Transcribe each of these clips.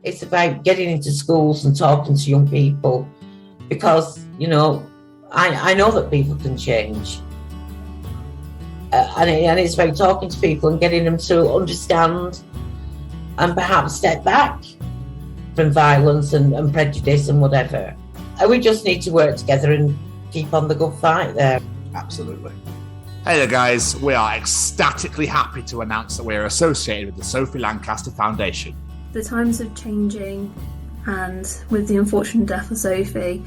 it's about getting into schools and talking to young people, because, you know, I know that people can change. And it's about talking to people and getting them to understand and perhaps step back from violence and prejudice and whatever. And we just need to work together and keep on the good fight there. Absolutely. Hey there, guys. We are ecstatically happy to announce that we are associated with the Sophie Lancaster Foundation. The times are changing, and with the unfortunate death of Sophie,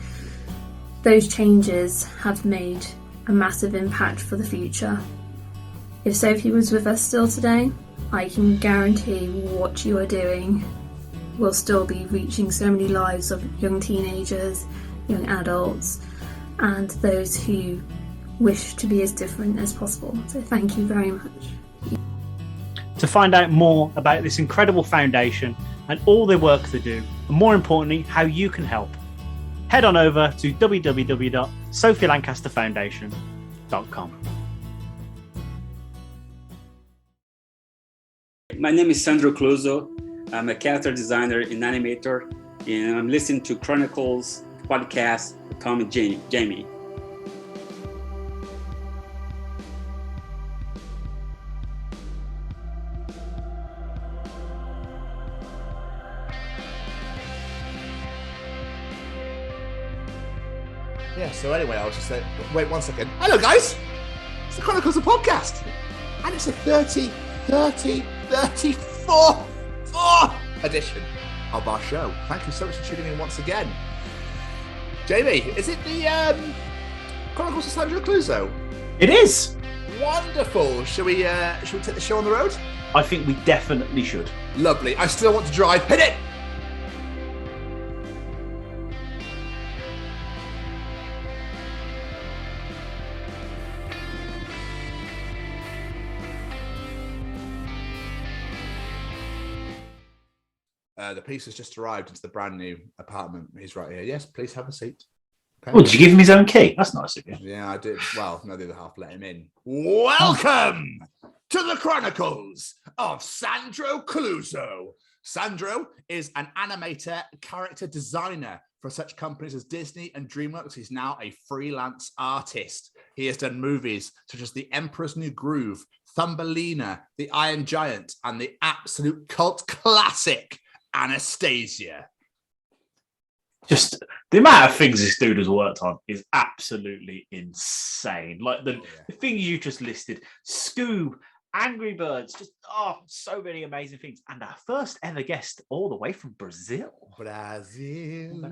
those changes have made a massive impact for the future. If Sophie was with us still today, I can guarantee what you are doing will still be reaching so many lives of young teenagers, young adults, and those who wish to be as different as possible. So thank you very much. To find out more about this incredible foundation and all the work they do, and more importantly, how you can help, head on over to www.sophielancasterfoundation.com. My name is Sandro Cleuzo. I'm a character designer and animator, and I'm listening to Chronicles of Podcast with Tom and Jamie. Yeah, so anyway, I was just saying, wait 1 second. Hello, guys. It's the Chronicles of Podcast. And it's a 34th edition of our show. Thank you so much for tuning in once again. Jamie, is it the Chronicles of Sandro Cleuzo? It is. Wonderful. Shall we take the show on the road? I think we definitely should. Lovely. I still want to drive. Hit it! The piece has just arrived into the brand new apartment. He's right here. Yes, please have a seat. Okay. Oh, did you give him his own key? That's nice of you. Yeah, I did. Well, no, the other half let him in. Welcome to the Chronicles of Sandro Cleuzo. Sandro is an animator, character designer for such companies as Disney and DreamWorks. He's now a freelance artist. He has done movies such as The Emperor's New Groove, Thumbelina, The Iron Giant, and the absolute cult classic Anastasia. Just the amount of things this dude has worked on is absolutely insane. Like the things you just listed: Scoob, Angry Birds, just so many amazing things. And our first ever guest, all the way from Brazil. Brazil.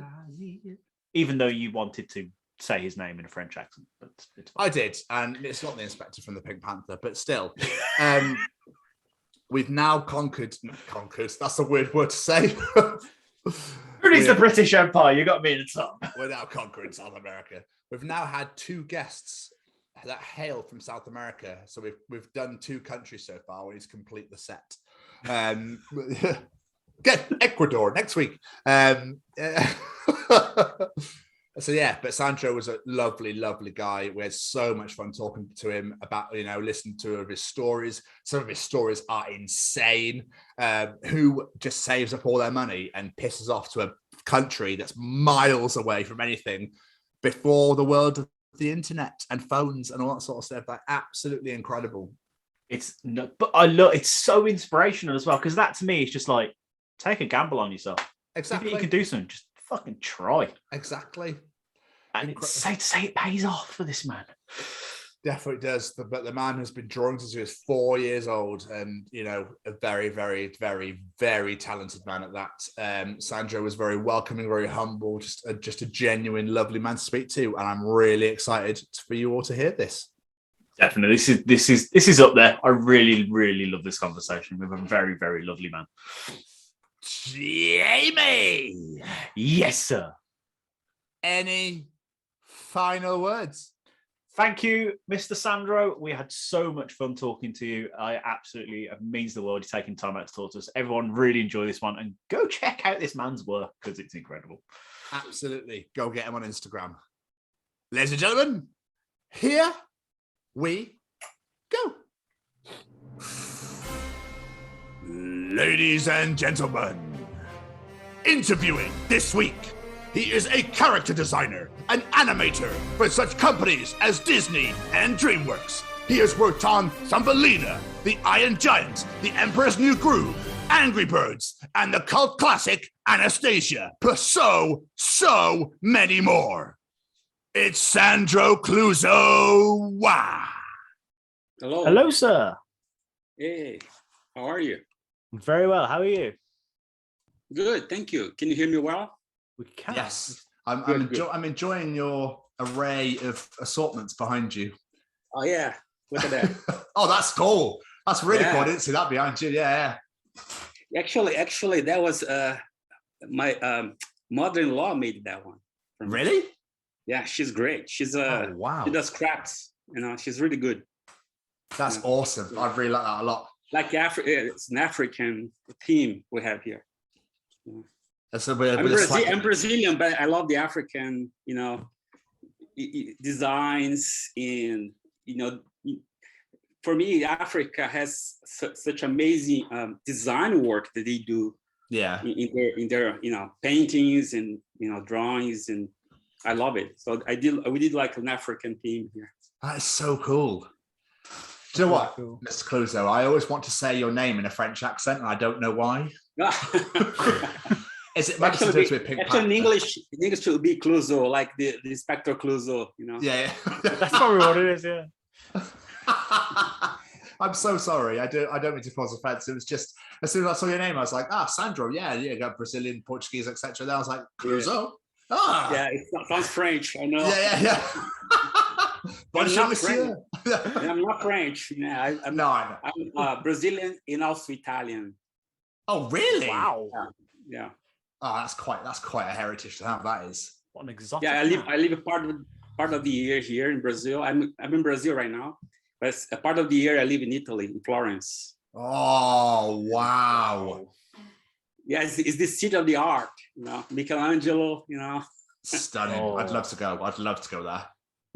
Even though you wanted to say his name in a French accent, but I did, and it's not the inspector from the Pink Panther, but still. We've now conquered, that's a weird word to say. It's the British Empire, you got me in the top. We're now conquering South America. We've now had 2 guests that hail from South America. So we've done 2 countries so far. We need to complete the set. Get Ecuador next week. So yeah, but Sandro was a lovely, lovely guy. We had so much fun talking to him about, listening to his stories. Some of his stories are insane. Who just saves up all their money and pisses off to a country that's miles away from anything before the world of the internet and phones and all that sort of stuff. Like, absolutely incredible. But I love it's so inspirational as well, because that to me is just like, take a gamble on yourself. Exactly. If you can do something, just fucking try. Exactly. And it's safe to say it pays off for this man. Definitely does. But the man has been drawing since he was 4 years old, and a very, very, very, very talented man at that. Sandro was very welcoming, very humble, just a genuine, lovely man to speak to, and I'm really excited for you all to hear this. Definitely, this is up there. I really, really love this conversation with a very, very lovely man. Jamie, yes, sir. Any final words? Thank you, Mr. Sandro. We had so much fun talking to you. It means the world. You're taking time out to talk to us. Everyone really enjoy this one, and go check out this man's work because it's incredible. Absolutely. Go get him on Instagram. Ladies and gentlemen, here we go. Ladies and gentlemen, Interviewing this week, he is a character designer, an animator for such companies as Disney and DreamWorks. He has worked on Thumbelina, The Iron Giant, The Emperor's New Groove, Angry Birds, and the cult classic Anastasia, plus so many more. It's Sandro Cleuzo. Wow. Hello. Hello, sir. Hey, how are you? Very well. How are you? Good, thank you. Can you hear me well? We can. Yes, I'm Good. enjoying your array of assortments behind you. Oh yeah, look at that. Oh, that's cool. That's really Yeah. cool. I didn't see that behind you. Yeah. Actually, that was my mother-in-law made that one. Really? Yeah, she's great. She's Oh, wow. she does crafts. You know, she's really good. That's Yeah. awesome. I really like that a lot. Like it's an African theme we have here. So I'm Brazilian, but I love the African, designs. And for me, Africa has such amazing design work that they do. Yeah. In their paintings and drawings, and I love it. So we did like an African theme here. That is so cool. Do you know what, Cool. Mr. Cleuzo? I always want to say your name in a French accent, and I don't know why. Is it Actually, Pink in Panther? English it should be Cleuzo, like the Inspector Cleuzo, Yeah. That's probably what it is, yeah. I'm so sorry. I don't mean to cause offense. It was just as soon as I saw your name, I was like, Sandro. Yeah, you got Brazilian, Portuguese, etc. Then I was like, Cleuzo. Ah. Yeah, it sounds French, I know. Yeah. Bonjour, not monsieur. I'm not French. Yeah, I'm Brazilian and also Italian. Oh, really? Wow. Yeah. Oh, that's quite a heritage to have. That is. What an exotic. Yeah, I live a part of the year here in Brazil. I'm in Brazil right now, but a part of the year I live in Italy, in Florence. Oh, wow. Yeah, it's the city of the art, Michelangelo, Stunning. Oh. I'd love to go. I'd love to go there.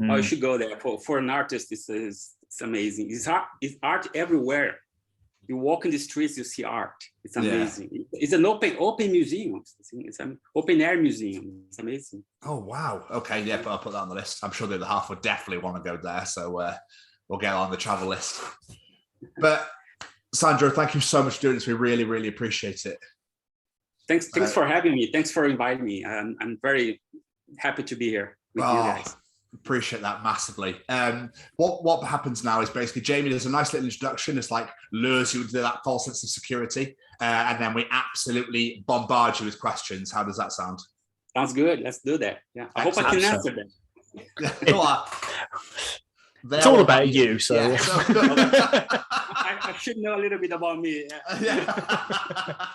Oh, you should go there. For an artist, it's amazing. It's art everywhere. You walk in the streets, you see art. It's amazing. Yeah. It's an open museum. It's an open air museum. It's amazing. Oh, wow. Okay, yeah, but I'll put that on the list. I'm sure the other half would definitely want to go there. So we'll get on the travel list. But Sandro, thank you so much for doing this. We really, really appreciate it. Thanks for having me. Thanks for inviting me. I'm very happy to be here with you guys. Appreciate that massively. What happens now is basically Jamie does a nice little introduction. It's like lures you into that false sense of security, and then we absolutely bombard you with questions. How does that sound? Sounds good. Let's do that. Yeah, I hope I can answer them. It's all about you, so. Yeah, I should know a little bit about me. Yeah.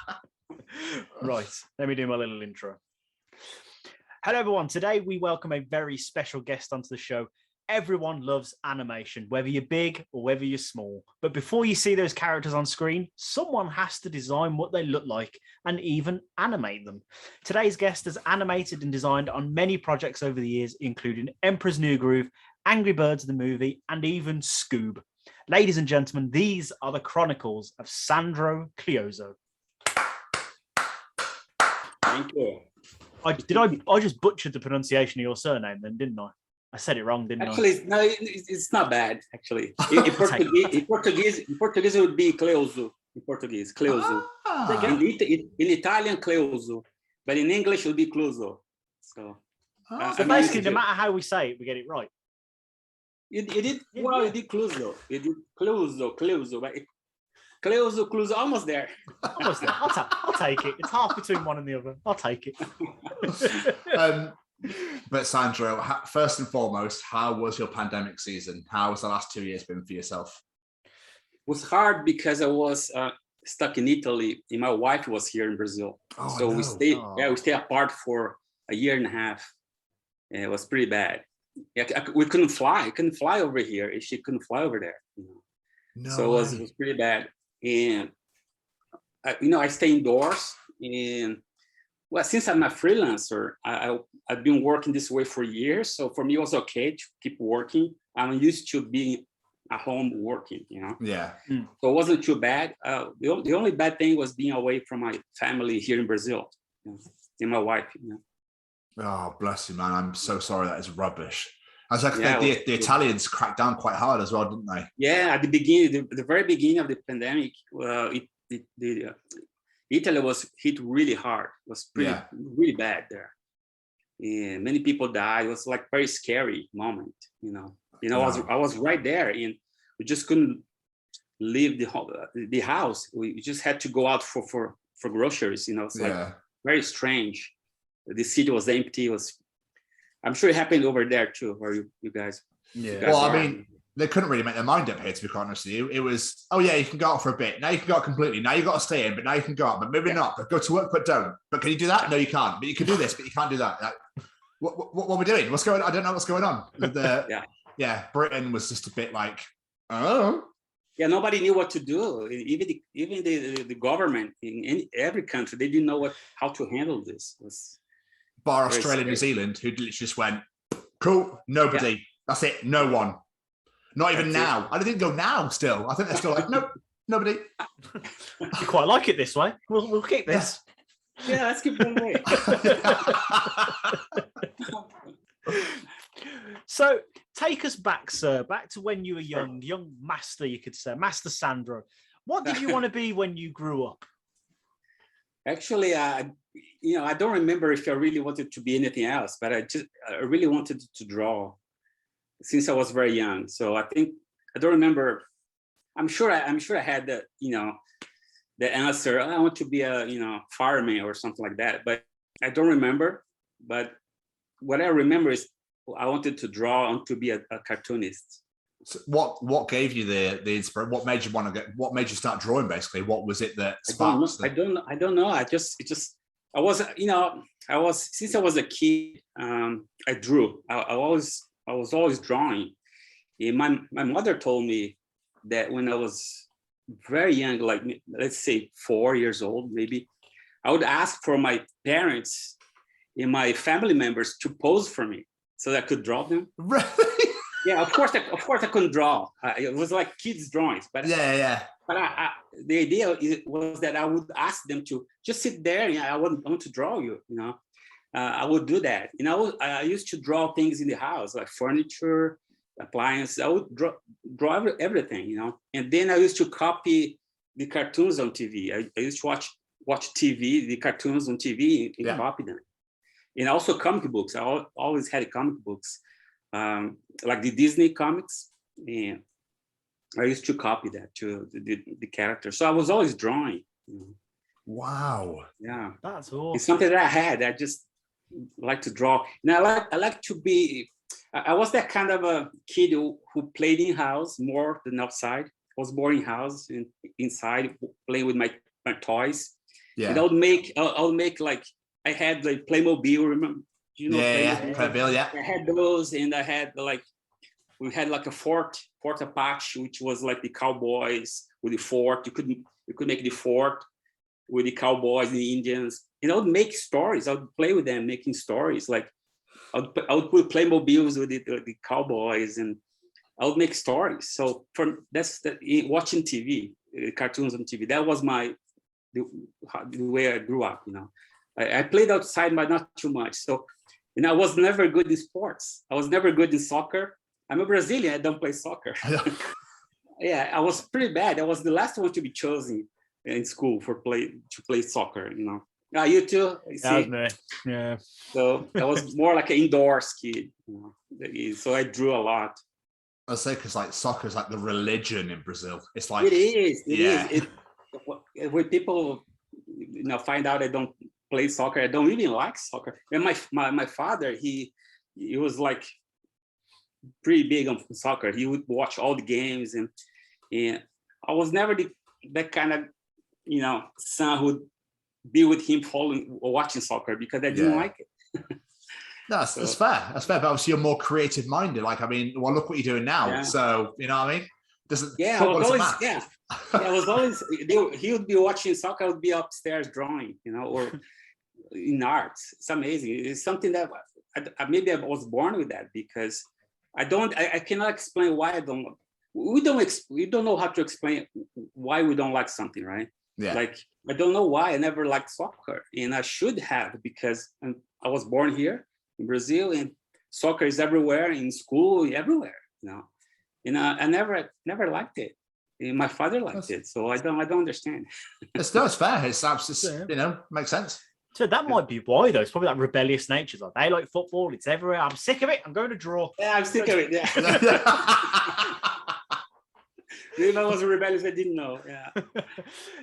Right, let me do my little intro. Hello, everyone. Today, we welcome a very special guest onto the show. Everyone loves animation, whether you're big or whether you're small. But before you see those characters on screen, someone has to design what they look like and even animate them. Today's guest has animated and designed on many projects over the years, including Emperor's New Groove, Angry Birds the movie, and even Scoob. Ladies and gentlemen, these are the Chronicles of Sandro Cleuzo. Thank you. I just butchered the pronunciation of your surname then, didn't I? I said it wrong, didn't I? No, it's not bad, actually. In Portuguese, it would be Cleuzo. In Portuguese, Cleuzo. In Italian, Cleuzo. But in English, it would be Cleuzo. So basically, no matter how we say it, we get it right. It did Cleuzo. It did Cleuzo. But Cleuzo, almost there. Almost there. I'll take it. It's half between one and the other. I'll take it. But Sandro, first and foremost, how was your pandemic season? How has the last 2 years been for yourself? It was hard because I was stuck in Italy, and my wife was here in Brazil. So we stayed. We stayed apart for a year and a half. And it was pretty bad. We couldn't fly. I couldn't fly over here. She couldn't fly over there. So it was pretty bad. And I stay indoors. And since I'm a freelancer, I've been working this way for years. So for me, it was okay to keep working. I'm used to being at home working, Yeah. So it wasn't too bad. The only bad thing was being away from my family here in Brazil. and my wife. Oh, bless you, man. I'm so sorry. That is rubbish. I was like, Yeah, the Italians cracked down quite hard as well, didn't they? Yeah, at the beginning, the very beginning of the pandemic, Italy was hit really hard. It was really bad there. Yeah, many people died. It was like very scary moment, I was right there, and we just couldn't leave the house. We just had to go out for groceries. It's like very strange. The city was empty. I'm sure it happened over there too, where you guys. Yeah. Well, I mean, they couldn't really make their mind up here, to be quite honest with you. It was, oh yeah, you can go out for a bit. Now you can go out completely. Now you got to stay in, but now you can go out, but maybe not. But go to work, but don't. But can you do that? No, you can't. But you can do this, but you can't do that. Like, what are we doing? What's going on? I don't know what's going on. Britain was just a bit like, oh. Yeah, nobody knew what to do. Even the government in every country, they didn't know how to handle this. Bar Australia, New Zealand, who literally just went, cool, nobody. Yeah. That's it, no one. Not even now. I don't think go now still. I think they're still like, nope, nobody. You quite like it this way. We'll keep this. Yeah, let's keep going away. So take us back, sir, back to when you were young master, you could say, Master Sandro. What did you want to be when you grew up? Actually, I don't remember if I really wanted to be anything else, but I really wanted to draw since I was very young. So I don't remember. I'm sure I had the answer. I want to be a fireman or something like that, but I don't remember. But what I remember is I wanted to draw and to be a cartoonist. So what gave you the inspiration? What made you want to what made you start drawing? Basically, what was it that sparked? I don't know. I was since I was a kid. I drew. I was always drawing. And my mother told me that when I was very young, like let's say 4 years old, maybe, I would ask for my parents and my family members to pose for me so that I could draw them. Really? Yeah, of course I couldn't draw. It was like kids' drawings, but yeah. But the idea was that I would ask them to just sit there. I want to draw you. I would do that. I used to draw things in the house, like furniture, appliances. I would draw everything. And then I used to copy the cartoons on TV. I used to watch TV, the cartoons on TV, and copy them. And also comic books. I always had comic books. Like the Disney comics, and I used to copy that to the character. So I was always drawing. Wow. Yeah, that's awesome. It's something that I had. I just like to draw, and I like to be. I was that kind of a kid who played in house more than outside. I was more in house and inside playing with my toys. Yeah, and I would make like I had like Playmobil. Remember? Playmobil, yeah. I had those, and I had we had like a Fort Apache, which was like the cowboys with the fort. You could make the fort with the cowboys and the Indians. And I would make stories. I would play with them, making stories. Like I would put Playmobils with the cowboys, and I would make stories. So watching TV, cartoons on TV. That was the way I grew up. I played outside, but not too much. So. And I was never good in sports. I was never good in soccer. I'm a Brazilian. I don't play soccer. Yeah, I was pretty bad. I was the last one to be chosen in school to play soccer. You too. That was me. Yeah. So I was more like an indoors kid. So I drew a lot. I say because like soccer is like the religion in Brazil. It's like it is. It is. When people find out I don't play soccer, I don't even like soccer. And my father, he was like pretty big on soccer. He would watch all the games, and I was never that kind of son who would be with him watching soccer because I didn't like it. That's fair. That's fair. But obviously you're more creative minded. Like, I mean, well, look what you're doing now. Yeah. So you know what I mean? I was always he would be watching soccer, I would be upstairs drawing, or in arts. It's amazing. It's something that maybe I was born with that, because I cannot explain why I don't. We don't know how to explain why we don't like something, right? Yeah. Like, I don't know why I never liked soccer, and I should have, because I was born here in Brazil, and soccer is everywhere, in school, everywhere, you know. And I never liked it. And my father liked it, so I don't understand. It's fair. It's absolutely, makes sense. So that might be why, though. It's probably that rebellious nature. Like, they like football. It's everywhere. I'm sick of it. I'm going to draw. Yeah, I'm sick of it. Yeah. If I was rebellious, I didn't know. Yeah.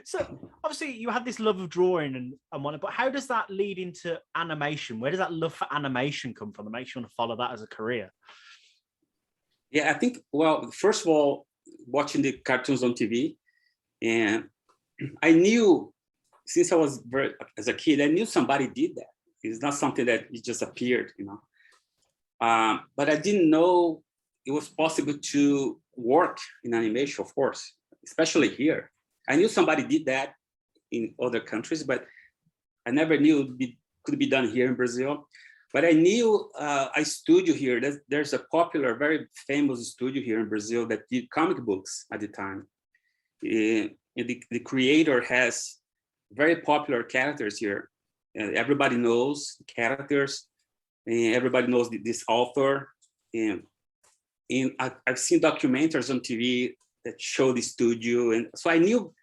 So obviously you had this love of drawing and whatnot, but how does that lead into animation? Where does that love for animation come from that makes you want to follow that as a career? Yeah, I think, well, first of all, watching the cartoons on TV, and I knew, since I was as a kid, I knew somebody did that. It's not something that it just appeared, you know. But I didn't know it was possible to work in animation, of course, especially here. I knew somebody did that in other countries, but I never knew it could be done here in Brazil. But I knew a studio here. There's a popular, very famous studio here in Brazil that did comic books at the time. The creator has very popular characters here. Everybody knows the characters, and everybody knows this author. And I've seen documentaries on TV that show the studio, and so I knew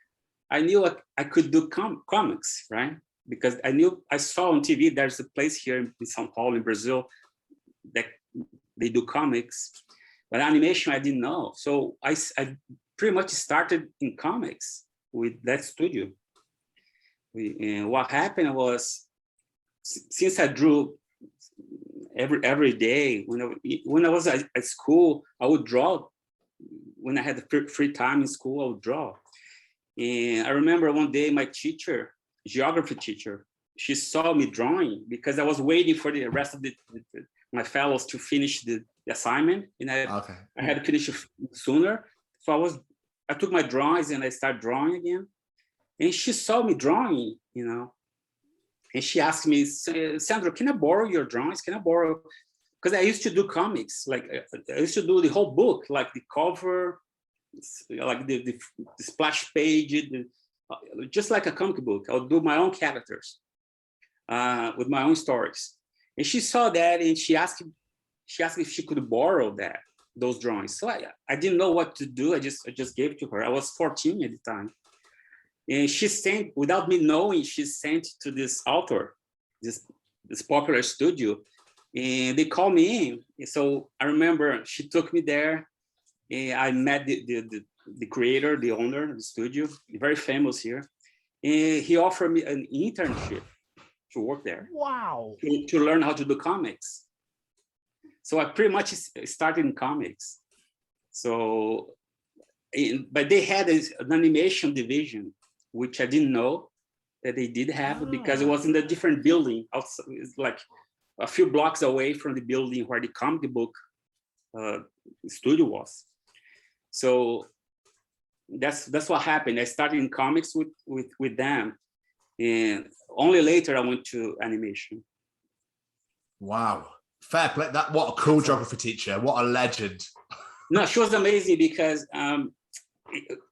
I could do comics, right? Because I saw on TV there's a place here in São Paulo, in Brazil, that they do comics, but animation I didn't know. So I pretty much started in comics with that studio. And what happened was, since I drew every day, when I was at school, I would draw. When I had the free time in school, I would draw. And I remember one day my teacher, geography teacher, she saw me drawing because I was waiting for the rest of my fellows to finish the assignment, and I had to finish it sooner. So I took my drawings and I started drawing again. And she saw me drawing, you know, and she asked me, Sandro, can I borrow your drawings? Can I borrow? Because I used to do comics, like I used to do the whole book, like the cover, like the splash page, just like a comic book. I would do my own characters with my own stories. And she saw that, and she asked if she could borrow those drawings. So I didn't know what to do. I just gave it to her. I was 14 at the time. And she sent, without me knowing, she sent to this author, this popular studio, and they called me in. So I remember she took me there, and I met the creator, the owner of the studio, very famous here. And he offered me an internship to work there. Wow. To learn how to do comics. So I pretty much started in comics. So, but they had an animation division, which I didn't know that they did have, because it was in a different building. It's like a few blocks away from the building where the comic book studio was. So that's what happened. I started in comics with them, and only later I went to animation. Wow, fair play! What a cool geography teacher! What a legend! No, she was amazing because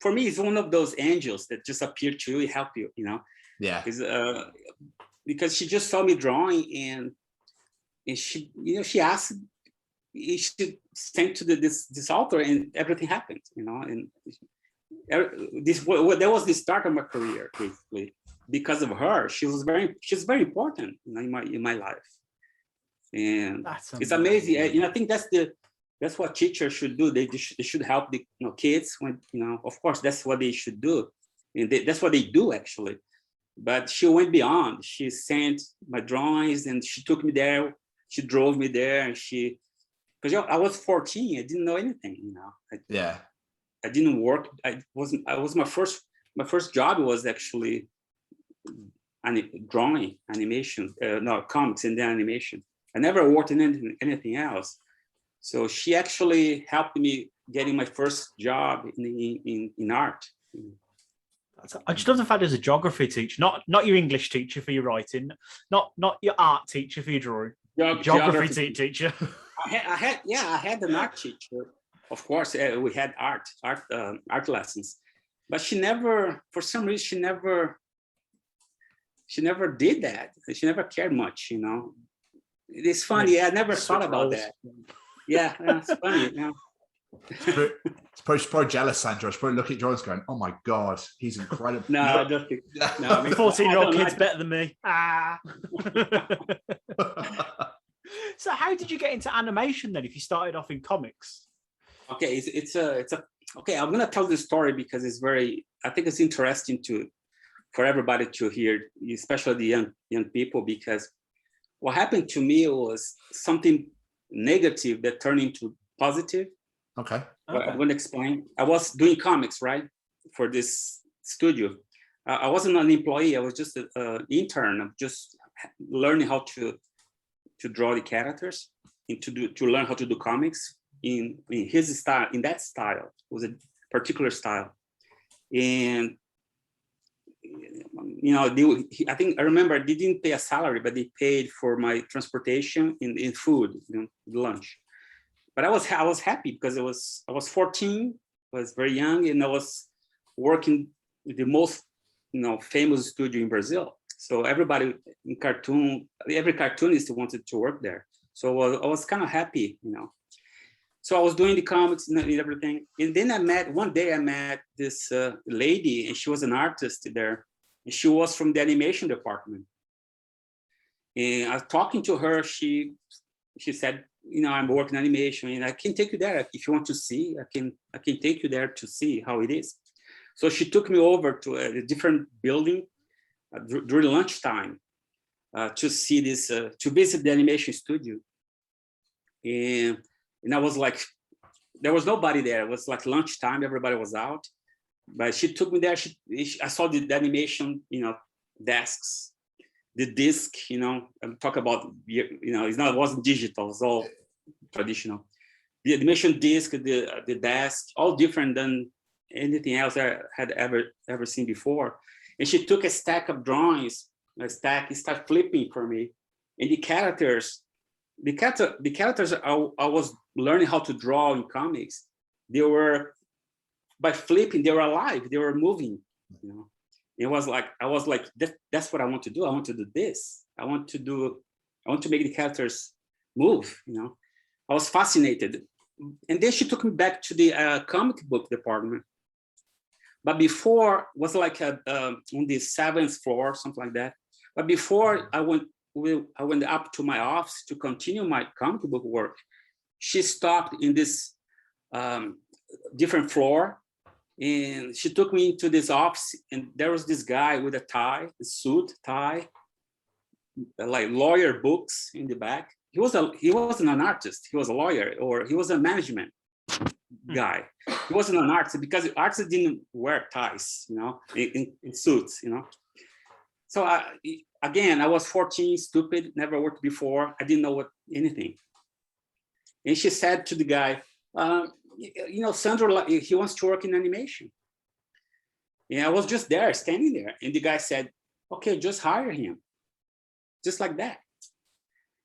for me, it's one of those angels that just appear to help you, you know. Yeah. Because she just saw me drawing, and she, you know, she asked, she sent to this author, and everything happened, you know. And that was the start of my career, basically, because of her. She's very important, you know, in my life, and it's amazing. And I think that's what teachers should do. They should help the kids when, you know, of course, that's what they should do. And that's what they do, actually. But she went beyond. She sent my drawings, and she took me there. She drove me there, and because I was 14, I didn't know anything, you know. I didn't work. My first job was actually drawing, animation, comics and then animation. I never worked in anything else. So she actually helped me getting my first job in art. I just love the fact as a geography teacher, not your English teacher for your writing, not your art teacher for your drawing, geography teacher. I had an art teacher. Of course, we had art lessons, But she never, for some reason, she never did that. She never cared much, you know. It's funny. I never thought about that. Yeah, it's funny. Yeah. It's probably jealous, Sandro. It's probably looking at John's going, "Oh my God, he's incredible." No, I don't think. No, I mean, 14-year-old kid's better than me. So, how did you get into animation then? If you started off in comics? Okay, it's a okay. I'm gonna tell this story because it's very. I think it's interesting for everybody to hear, especially the young people, because what happened to me was something negative that turned into positive. Okay. I'm going to explain. I was doing comics, right, for this studio. I wasn't an employee. I was just an intern. I'm just learning how to draw the characters and to learn how to do comics in his style, in that style. It was a particular style. And, you know, I think I remember they didn't pay a salary, but they paid for my transportation in food, you know, lunch. But I was happy because I was 14, I was very young, and I was working with the most, you know, famous studio in Brazil. So everybody in every cartoonist wanted to work there. So I was kind of happy, you know. So I was doing the comics and everything. And then one day I met this lady, and she was an artist there. And she was from the animation department. And I was talking to her, she said, you know, I'm working animation and I can take you there. If you want to see, I can take you there to see how it is. So she took me over to a different building during lunchtime to see this, to visit the animation studio. And I was like, there was nobody there. It was like lunchtime, everybody was out. But she took me there. I saw the animation, you know, desks, the disc, you know, I'm talking about, you know, it wasn't digital, it's all traditional. The animation disc, the desk, all different than anything else I had ever seen before. And she took a stack of drawings, started flipping for me. And the characters I was learning how to draw in comics, they were, by flipping, they were alive, they were moving, you know. It was like, I was like, that's what I want to do. I want to do this. I want to make the characters move, you know. I was fascinated. And then she took me back to the comic book department. But before, was like on the 7th floor, something like that. But before I went up to my office to continue my comic book work, she stopped in this different floor. And she took me into this office, and there was this guy with a tie, a suit tie, like lawyer books in the back. He wasn't an artist. He was a lawyer, or he was a management guy. He wasn't an artist because artists didn't wear ties, you know, in suits, you know. So again, I was 14, stupid, never worked before. I didn't know anything. And she said to the guy, you know, Sandro, he wants to work in animation. And I was just there, standing there. And the guy said, okay, just hire him. Just like that.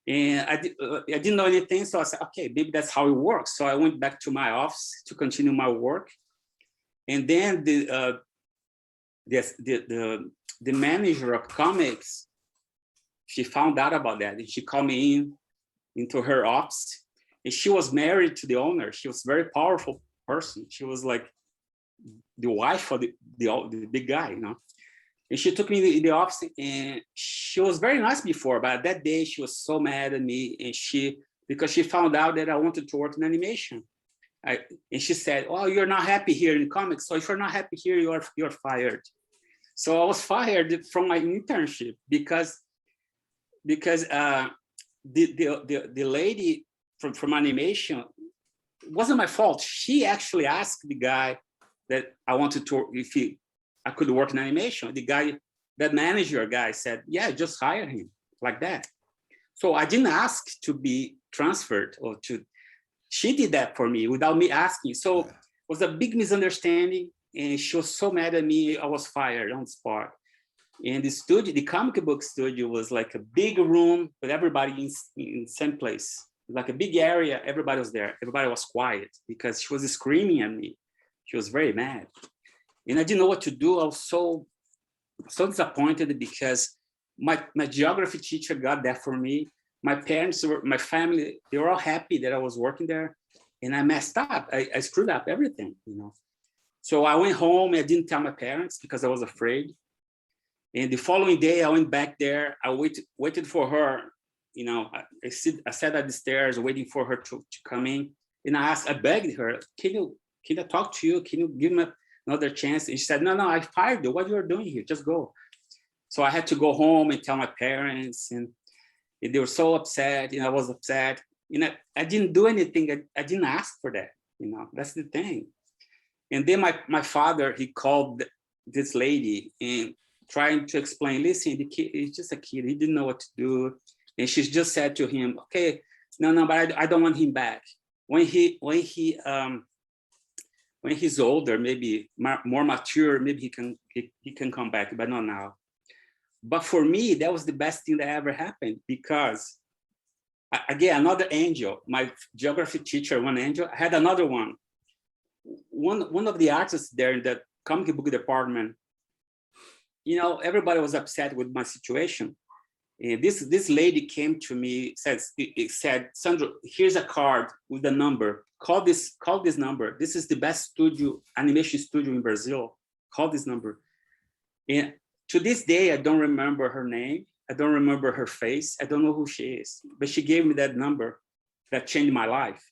And I didn't know anything. So I said, okay, maybe that's how it works. So I went back to my office to continue my work. And then the manager of comics, she found out about that. And she called me into her office. And she was married to the owner. She was a very powerful person. She was like the wife of the big guy, you know. And she took me in the office, and she was very nice before, but that day she was so mad at me, and because she found out that I wanted to work in animation. And she said, "Oh, you're not happy here in comics. So if you're not happy here, you're fired." So I was fired from my internship because the lady from animation, it wasn't my fault. She actually asked the guy that I wanted to, I could work in animation. The guy, that manager guy said, yeah, just hire him like that. So I didn't ask to be transferred she did that for me without me asking. So it was a big misunderstanding, and she was so mad at me, I was fired on the spot. And the comic book studio was like a big room with everybody in the same place. Like a big area, everybody was there. Everybody was quiet because she was screaming at me. She was very mad. And I didn't know what to do. I was so disappointed because my geography teacher got that for me. My parents, my family, they were all happy that I was working there. And I messed up. I screwed up everything, you know. So I went home. I didn't tell my parents because I was afraid. And the following day, I went back there. I waited for her. You know, I sat at the stairs waiting for her to come in. And I begged her, can I talk to you? Can you give me another chance? And she said, no, I fired you. What you are doing here? Just go. So I had to go home and tell my parents. And they were so upset. And I was upset. You know, I didn't do anything. I didn't ask for that. You know, that's the thing. And then my father, he called this lady and trying to explain, listen, the kid is just a kid. He didn't know what to do. And she just said to him, okay, no, but I don't want him back. When he's older, maybe more mature, maybe he can come back, but not now. But for me, that was the best thing that ever happened because, again, another angel, my geography teacher, one angel, I had another one. One of the artists there in the comic book department, you know, everybody was upset with my situation. And this lady came to me, said, Sandro, here's a card with a number. Call this number. This is the best animation studio in Brazil. Call this number. And to this day, I don't remember her name. I don't remember her face. I don't know who she is. But she gave me that number that changed my life.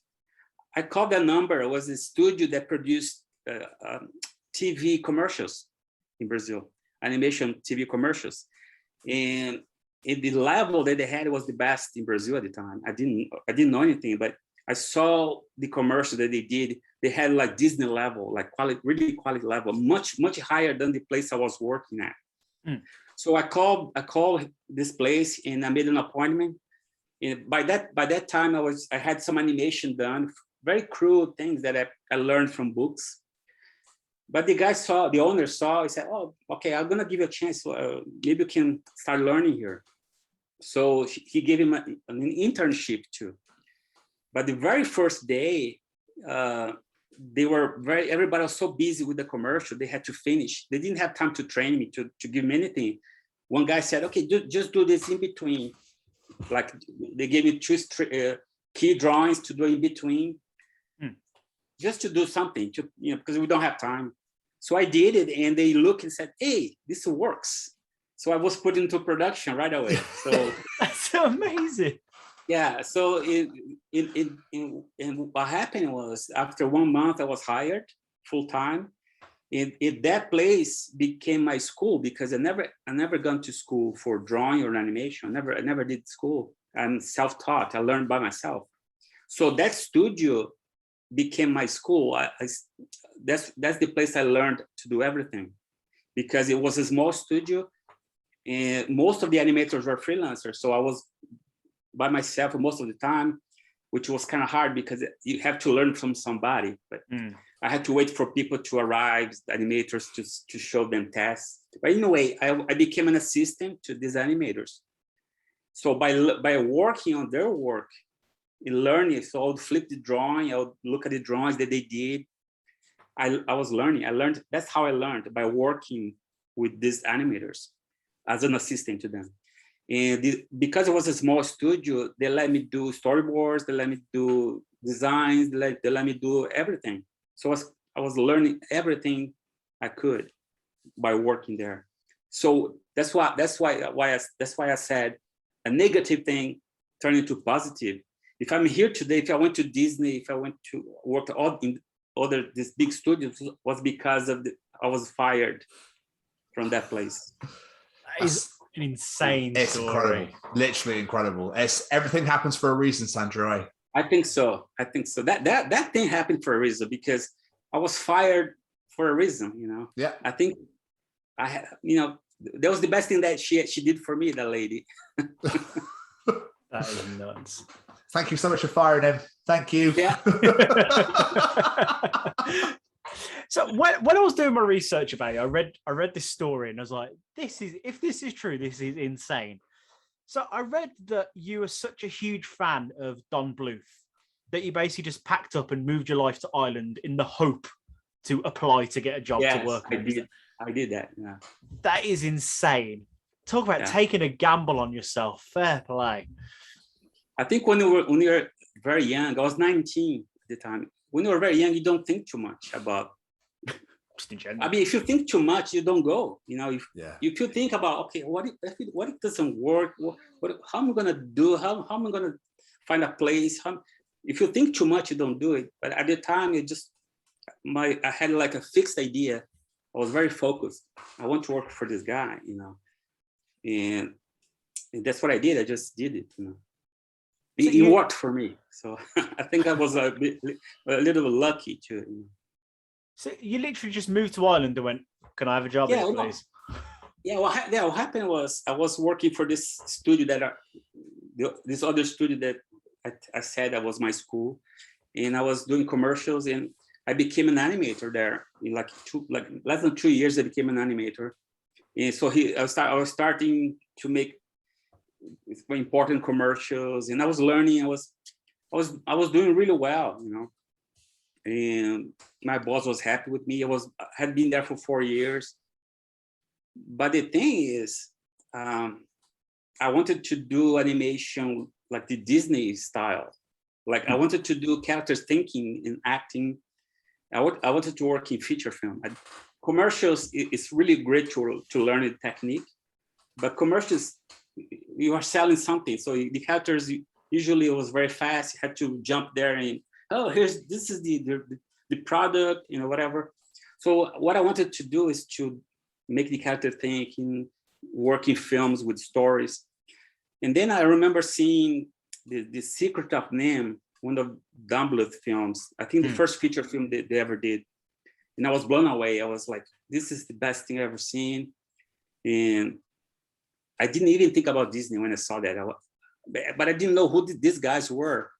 I called that number. It was a studio that produced TV commercials in Brazil, animation TV commercials. And the level that they had was the best in Brazil at the time. I didn't know anything, but I saw the commercial that they did. They had like Disney level, like really quality level, much higher than the place I was working at. Mm. So I called this place and I made an appointment. And by that time, I had some animation done, very crude things that I learned from books. But the owner saw, he said, oh, okay, I'm gonna give you a chance. Maybe you can start learning here. So he gave him an internship too. But the very first day, everybody was so busy with the commercial, they had to finish. They didn't have time to train me, to give me anything. One guy said, okay, just do this in between. Like they gave me two key drawings to do in between, just to do something, because we don't have time. So I did it, and they looked and said, hey, this works. So I was put into production right away. So that's amazing. Yeah. So what happened was, after 1 month, I was hired full time. That place became my school because I never gone to school for drawing or animation. I never did school. I'm self-taught. I learned by myself. So that studio became my school. That's the place I learned to do everything, because it was a small studio and most of the animators were freelancers. So I was by myself most of the time, which was kind of hard because you have to learn from somebody. But I had to wait for people to arrive, the animators, to show them tasks. But in a way, I became an assistant to these animators. So by working on their work, in learning, so I would flip the drawing, I would look at the drawings that they did. I was learning. I learned. That's how I learned, by working with these animators as an assistant to them. And because it was a small studio, they let me do storyboards, they let me do designs, they let me do everything. So I was learning everything I could by working there. So that's why I said a negative thing turned into positive. If I'm here today, if I went to Disney, if I went to work in these big studios, was because I was fired from that place. That is an insane It's story. incredible, literally incredible. Everything happens for a reason, Sandro. I think so. That thing happened for a reason, because I was fired for a reason. Yeah. I think that was the best thing that she did for me, that lady. That is nuts. Thank you so much for firing him. Thank you. Yeah. So when I was doing my research about it, I read this story and I was like, if this is true, this is insane. So I read that you were such a huge fan of Don Bleuth that you basically just packed up and moved your life to Ireland in the hope to apply to get a job to work on. I did that. Yeah. That is insane. Talk about taking a gamble on yourself. Fair play. I think when you were very young, I was 19 at the time. When you were very young, you don't think too much about. I mean, if you think too much, you don't go. You know, if you think about, okay, what if it doesn't work? How am I gonna do? How am I gonna find a place? If you think too much, you don't do it. But at the time, I had like a fixed idea. I was very focused. I want to work for this guy, you know, and that's what I did. I just did it, you know. It worked for me. So I think I was a little lucky too. You know. So you literally just moved to Ireland and went, "Can I have a job here, please?" Yeah. What happened was I was working for this studio this other studio that I said that was my school, and I was doing commercials, and I became an animator there. In like less than 2 years, I became an animator, and so I was starting to make important commercials, and I was learning. I was doing really well, you know. And my boss was happy with me. I had been there for 4 years. But the thing is, I wanted to do animation like the Disney style. Like I wanted to do characters thinking and acting. I wanted to work in feature film. Commercials is really great to learn the technique, but commercials, you are selling something. So the characters usually it was very fast. You had to jump there and this is the product, you know, whatever. So what I wanted to do is to make the character think and work in films with stories. And then I remember seeing the Secret of NIMH, one of Don Bleuth films. I think the first feature film they ever did. And I was blown away. I was like, this is the best thing I've ever seen. And I didn't even think about Disney when I saw that. But I didn't know who these guys were.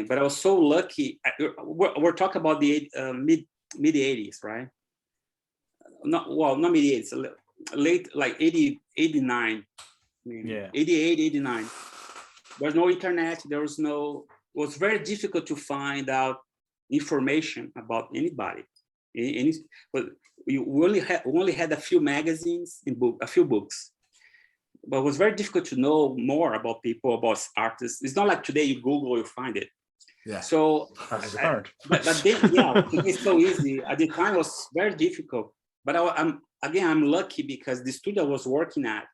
But I was so lucky. We're talking about the mid 80s, right? Not mid 80s, late like 80, 89. Yeah. 88, 89. There's no internet. It was very difficult to find out information about anybody. But we only had a few magazines and a few books. But it was very difficult to know more about people, about artists. It's not like today you Google, you find it. Yeah. So that's hard. But then, it's so easy. At the time, it was very difficult. But I'm lucky because the studio I was working at,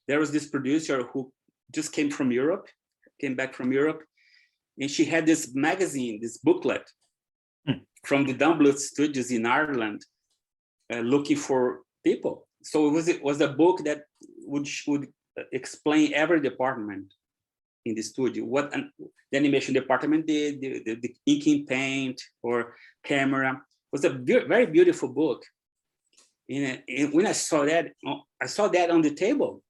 there was this producer who just came back from Europe, and she had this magazine, this booklet from the Don Bleuth studios in Ireland, looking for people. So it was a book that would explain every department in the studio, what the animation department did, the inking, paint, or camera. It was a very beautiful book. And when I saw that on the table,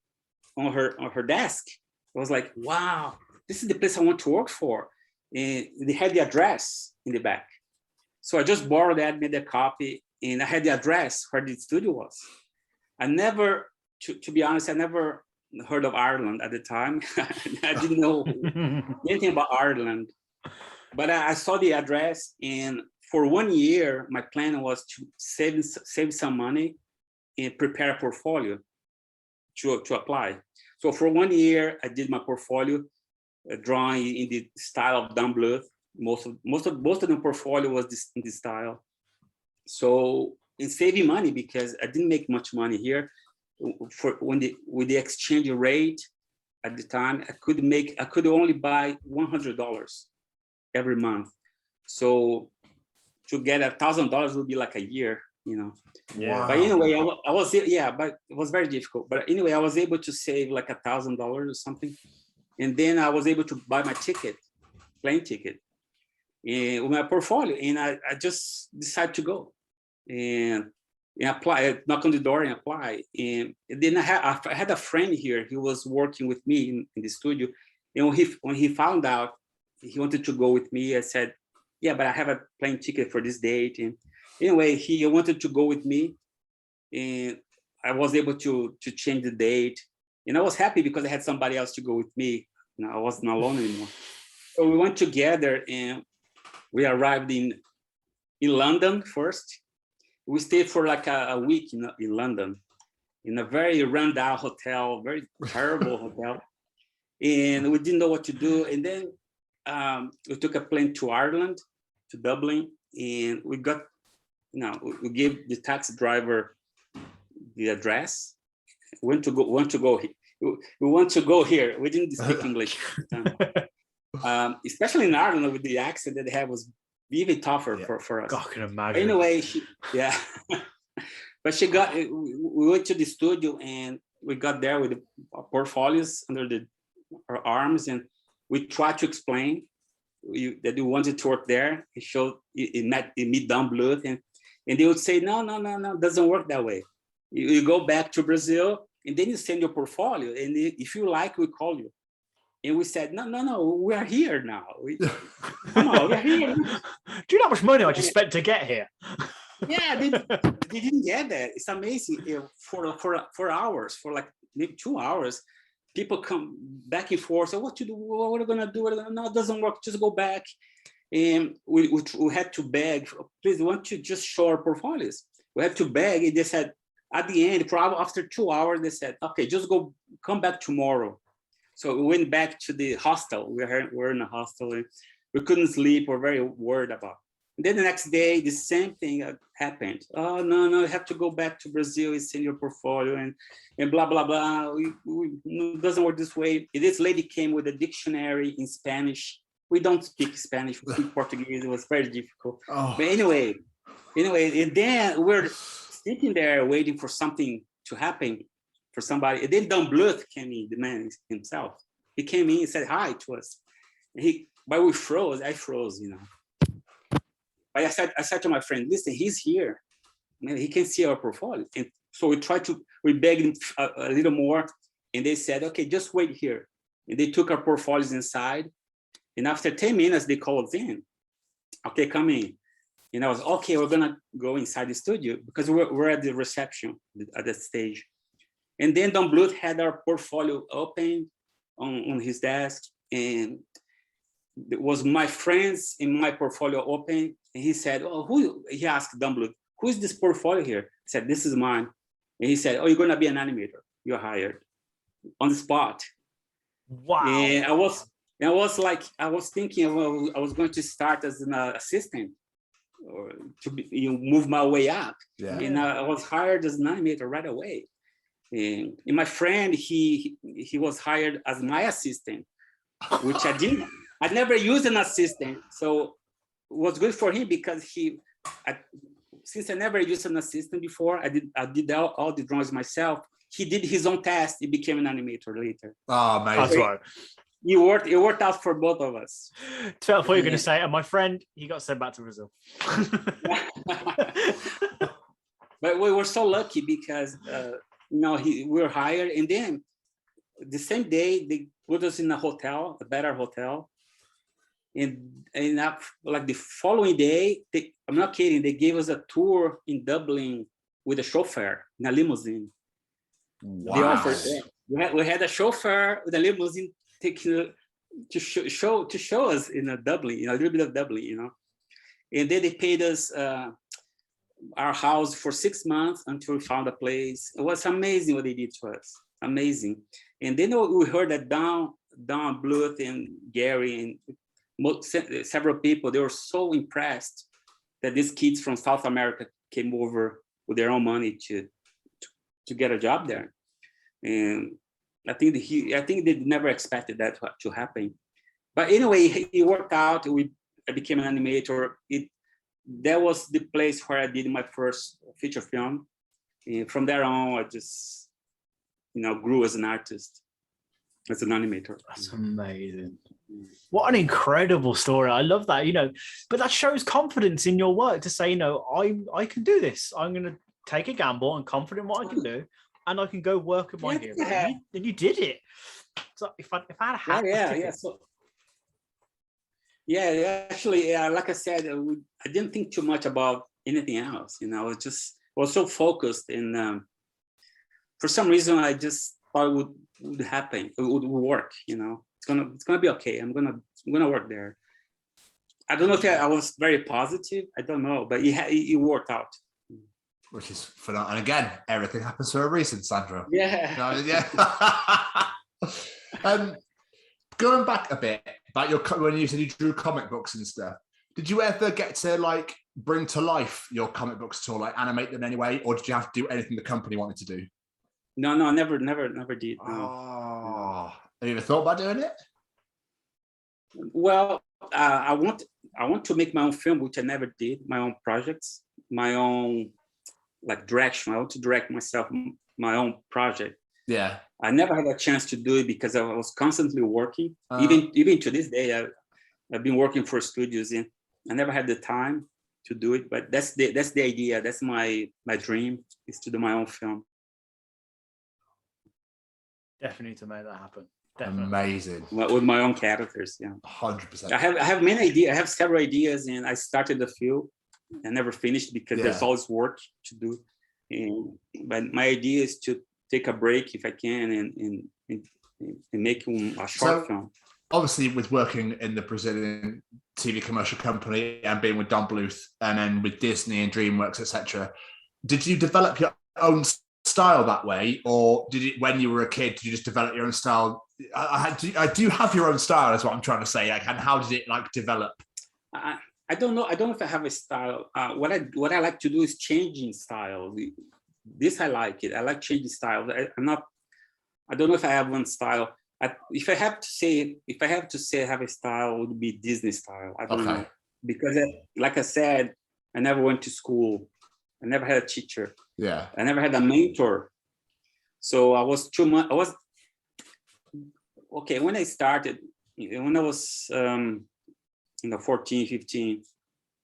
on her desk. I was like, wow, this is the place I want to work for. And they had the address in the back. So I just borrowed that, made a copy, and I had the address where the studio was. I never, to be honest, I never heard of Ireland at the time. I didn't know anything about Ireland. But I saw the address, and for 1 year, my plan was to save some money and prepare a portfolio to apply. So for 1 year, I did my portfolio, drawing in the style of Don Bleuth. Most of the portfolio was in this style. So in saving money, because I didn't make much money here, with the exchange rate at the time, I could only buy $100 every month. So to get $1,000 would be like a year, you know. Yeah. But anyway, but it was very difficult. But anyway, I was able to save like $1,000 or something, and then I was able to buy my plane ticket, and with my portfolio, and I just decided to go and apply, knock on the door and apply. And then I had a friend here. He was working with me in the studio, and when he found out he wanted to go with me, I said, yeah, but I have a plane ticket for this date. And anyway, he wanted to go with me, and I was able to change the date. And I was happy because I had somebody else to go with me. You know, I wasn't alone anymore. So we went together, and we arrived in in London first. We stayed for like a week in London, in a very rundown hotel, very terrible hotel. And we didn't know what to do. And then we took a plane to Ireland, to Dublin, and we got, we gave the taxi driver the address. We want to go here. We didn't speak English. Especially in Ireland, with the accent that they have was even tougher for us. God, I can imagine. Anyway, but we went to the studio and we got there with the portfolios under our arms, and we tried to explain that we wanted to work there. He meet Don Bleuth, and they would say, no, it doesn't work that way. You go back to Brazil, and then you send your portfolio, and if you like, we call you. And we said, no, we are here now. We're here. Do you know how much money I just spent to get here? Yeah, they didn't get that. It's amazing. For hours, for like maybe 2 hours, people come back and forth. So what to do? What are we gonna do? No, it doesn't work. Just go back. And we had to beg. Please, want you just show our portfolios? We had to beg. And they said at the end, probably after 2 hours, they said, okay, just come back tomorrow. So we went back to the hostel. We're in a hostel. And we couldn't sleep. We're very worried about it. And then the next day, the same thing happened. Oh, no, you have to go back to Brazil and send your portfolio and blah, blah, blah. It doesn't work this way. This lady came with a dictionary in Spanish. We don't speak Spanish, we speak Portuguese. It was very difficult. Oh. But anyway, and then we're sitting there waiting for something to happen for somebody. And then Don Bleuth came in, the man himself. He came in and said hi to us. But we froze. I froze, But I said to my friend, listen, he's here. Man, he can see our portfolio. And so we begged him a little more. And they said, okay, just wait here. And they took our portfolios inside. And after 10 minutes, they called us in. Okay, come in. And I was, okay, we're gonna go inside the studio because we're at the reception at the stage. And then Don Bleuth had our portfolio open on his desk. And it was my friends in my portfolio open. And he said, he asked Don Bleuth, who is this portfolio here? I said, this is mine. And he said, oh, you're going to be an animator. You're hired on the spot. Wow. And I was thinking, well, I was going to start as an assistant or to move my way up. Yeah. And I was hired as an animator right away. And my friend, he was hired as my assistant, which I didn't. I never used an assistant, so it was good for him because since I never used an assistant before, I did all the drawings myself. He did his own test. He became an animator later. Oh, amazing! That's right. It worked out for both of us. So I thought you were going to say, and my friend, he got sent back to Brazil. But we were so lucky because we were hired, and then the same day they put us in a better hotel. And like the following day, I'm not kidding, they gave us a tour in Dublin with a chauffeur in a limousine. Wow. They offered that. We had a chauffeur with a limousine taking to show us in Dublin, a little bit of Dublin, And then they paid us our house for 6 months until we found a place. It was amazing what they did to us, amazing. And then we heard that Don Bleuth and Gary and several people, they were so impressed that these kids from South America came over with their own money to get a job there. And I think they never expected that to happen. But anyway, it worked out. I became an animator. That was the place where I did my first feature film. And from there on, I just grew as an artist, as an animator. That's amazing. What an incredible story. I love that, but that shows confidence in your work to say, I can do this. I'm going to take a gamble. I'm confident in what I can do, and I can go work with my hero. And you did it. So if I had a hat. Actually, like I said, I didn't think too much about anything else. I was so focused, and for some reason, I just thought it would happen. It would work. It's gonna be okay. I'm gonna work there. I don't know if I was very positive. I don't know, but it worked out. Which is phenomenal. And again, everything happens for a reason, Sandro. Yeah. Going back a bit about when you said you drew comic books and stuff, did you ever get to like bring to life your comic books at all, like animate them anyway, or did you have to do anything the company wanted to do? No, never did. No. Oh, have you ever thought about doing it? Well, I want to make my own film, which I never did. My own projects, my own like direction. I want to direct myself, my own project. Yeah. I never had a chance to do it because I was constantly working. Even to this day, I've been working for studios, and I never had the time to do it. But that's the idea. That's my dream, is to do my own film. Definitely to make that happen. Definitely. Amazing. With my own characters, yeah. 100%. I have many ideas. I have several ideas, and I started a few. I never finished because there's always work to do. But my idea is to take a break if I can and make a short film. Obviously, with working in the Brazilian TV commercial company and being with Don Bleuth and then with Disney and DreamWorks, etc., did you develop your own style that way, or did it when you were a kid? Did you just develop your own style? Do you have your own style? Is what I'm trying to say. Like, and how did it like develop? I don't know. I don't know if I have a style. What I like to do is changing style. This I like it. I like changing style. I don't know if I have one style. If I have to say I have a style, it would be Disney style. I don't know, because like I said, I never went to school. I never had a teacher. Yeah. I never had a mentor. So I was too much. When I started, when I was 14, 15,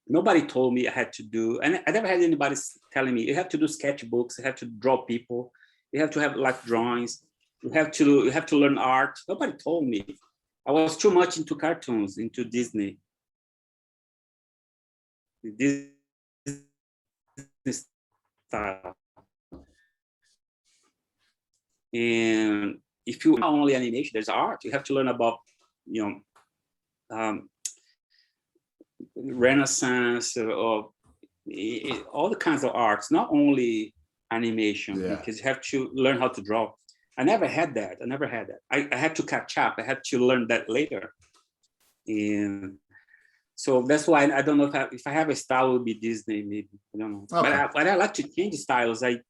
nobody told me I had to do, and I never had anybody telling me you have to do sketchbooks, you have to draw people, you have to have like drawings, you have to learn art. Nobody told me. I was too much into cartoons, into Disney. This style. And if you not only animation, there's art. You have to learn about, Renaissance or all the kinds of arts, not only animation, because you have to learn how to draw. I never had that. I had to catch up. I had to learn that later. And so that's why I don't know if I have a style, it would be Disney, maybe. I don't know. Okay. But I like to change styles. I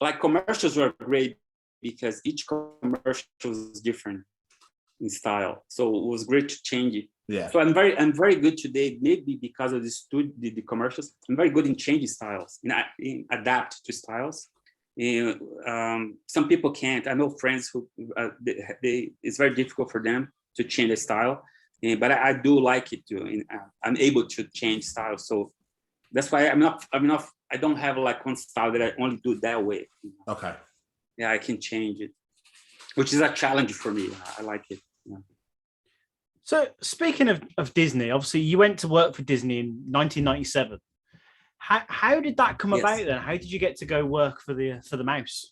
like commercials were great because each commercial is different in style. So it was great to change it. Yeah. So I'm very good today, maybe because of the commercials. I'm very good in changing styles, in adapt to styles. Some people can't. I know friends who it's very difficult for them to change the style, but I do like it too. I'm able to change styles. So that's why I don't have like one style that I only do that way. Okay. Yeah, I can change it, which is a challenge for me. I like it. Yeah. So speaking of Disney, obviously you went to work for Disney in 1997. How did that come about then? How did you get to go work for the mouse?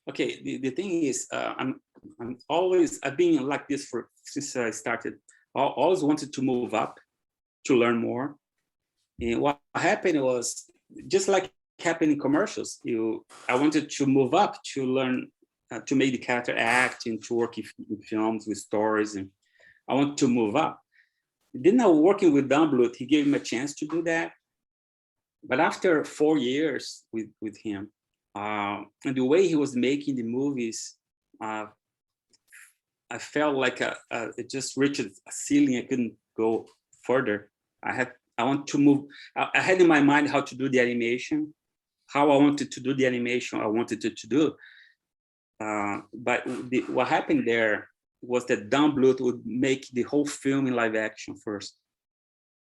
Okay, the thing is, I've been like this since I started. I always wanted to move up, to learn more. And what happened was, just like happened in commercials, I wanted to move up to learn to make the character act and to work in films with stories, and I want to move up. Then I was working with Don Bleuth. He gave me a chance to do that. But after 4 years with him, and the way he was making the movies, I felt like it just reached a ceiling. I couldn't go further. I want to move. I had in my mind how to do the animation, how I wanted to do the animation I wanted it to do. But what happened there was that Don Bleuth would make the whole film in live action first.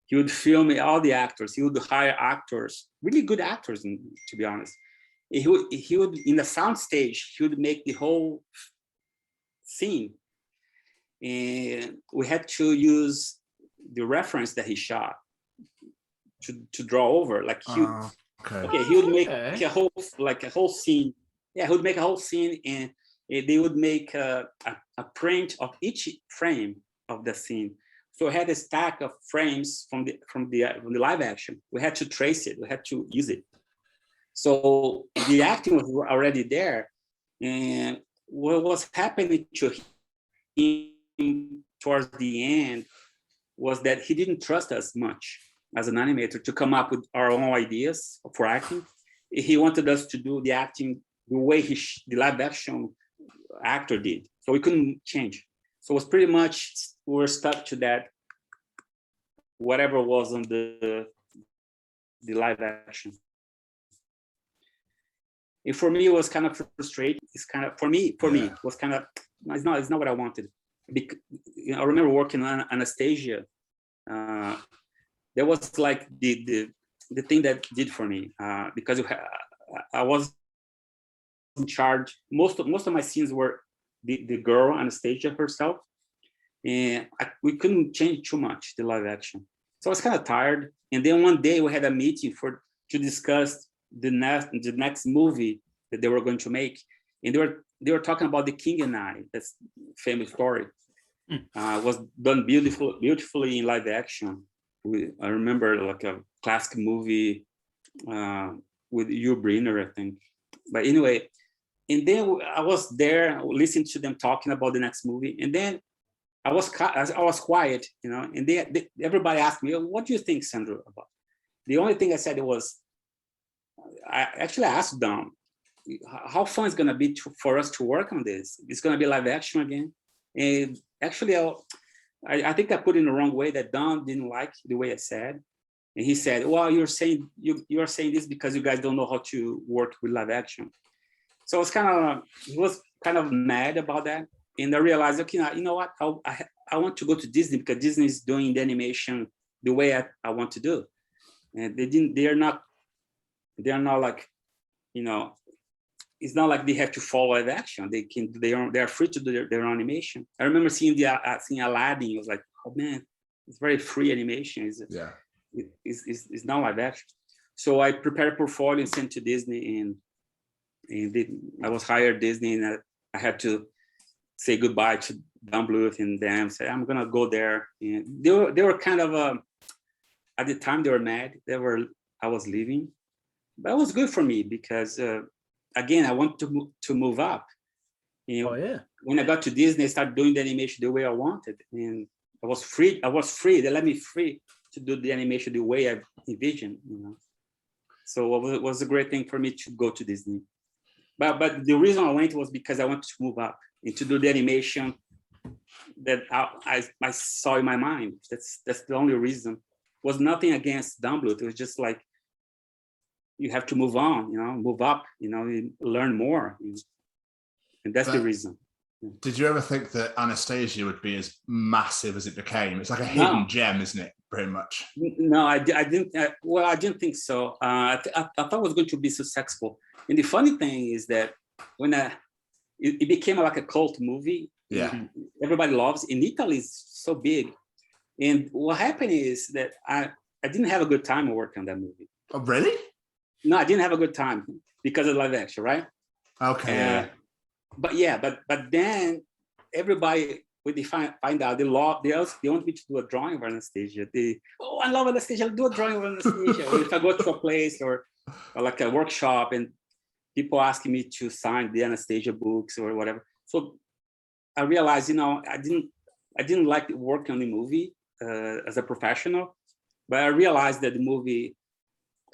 He would film all the actors. He would hire actors, really good actors, to be honest. He would in the sound stage, he would make the whole scene. And we had to use the reference that he shot to draw over. Like he would make a whole scene. Yeah, he would make a whole scene, and they would make a print of each frame of the scene. So I had a stack of frames from the live action. We had to trace it. We had to use it. So the acting was already there, and what was happening to him towards the end was that he didn't trust us much as an animator to come up with our own ideas for acting. He wanted us to do the acting the way the live action actor did. So we couldn't change. So it was pretty much, we were stuck to that, whatever was on the live action. And for me, it was kind of frustrating. It's kind of, for me, it was kind of, it's not what I wanted. Because, I remember working on Anastasia. That was like the thing that did for me, because I was in charge. Most of my scenes were the girl Anastasia herself, and we couldn't change too much the live action. So I was kind of tired. And then one day we had a meeting to discuss the next movie that they were going to make, and they were talking about The King and I. That's a famous story. Was done beautifully in live action. I remember like a classic movie with Hugh Brynner, I think. But anyway, and then I was there listening to them talking about the next movie, and then I was quiet, and everybody asked me, "What do you think, Sandro, about?" The only thing I said was, I actually asked them, "How fun it's gonna be for us to work on this? It's gonna be live action again." And actually, I think I put it in the wrong way, that Don didn't like the way I said. And he said, "Well, you're saying this because you guys don't know how to work with live action." So he was kind of mad about that. And I realized, okay, you know what? I want to go to Disney because Disney is doing the animation the way I want to do. And they're not like, it's not like they have to follow live action. They're free to do their own animation. I remember seeing Aladdin. It was like, oh man, it's very free animation. It's not live action. So I prepared a portfolio and sent to Disney, and I was hired at Disney, and I had to say goodbye to Don Bleuth and them. Say I'm gonna go there. And they were kind of at the time they were mad. I was leaving, but it was good for me because. Again, I want to move up. When I got to Disney, I started doing the animation the way I wanted, and I was free. They let me free to do the animation the way I envisioned. So it was a great thing for me to go to Disney. But the reason I went was because I wanted to move up and to do the animation that I saw in my mind. That's the only reason. It was nothing against Don Bleuth. It was just like, you have to move on, move up, learn more. And that's the reason. Did you ever think that Anastasia would be as massive as it became? It's like a hidden gem, isn't it? Pretty much. No, I didn't. I didn't think so. I thought it was going to be successful. And the funny thing is that when it became like a cult movie, everybody loves it. In Italy, it's so big. And what happened is that I didn't have a good time working on that movie. Oh, really? No, I didn't have a good time because of live action, right? Okay. But then everybody, when they find out, they want me to do a drawing of Anastasia. I love Anastasia. I'll do a drawing of Anastasia. Or if I go to a place or like a workshop and people asking me to sign the Anastasia books or whatever. So I realized, I didn't like working on the movie as a professional, but I realized that the movie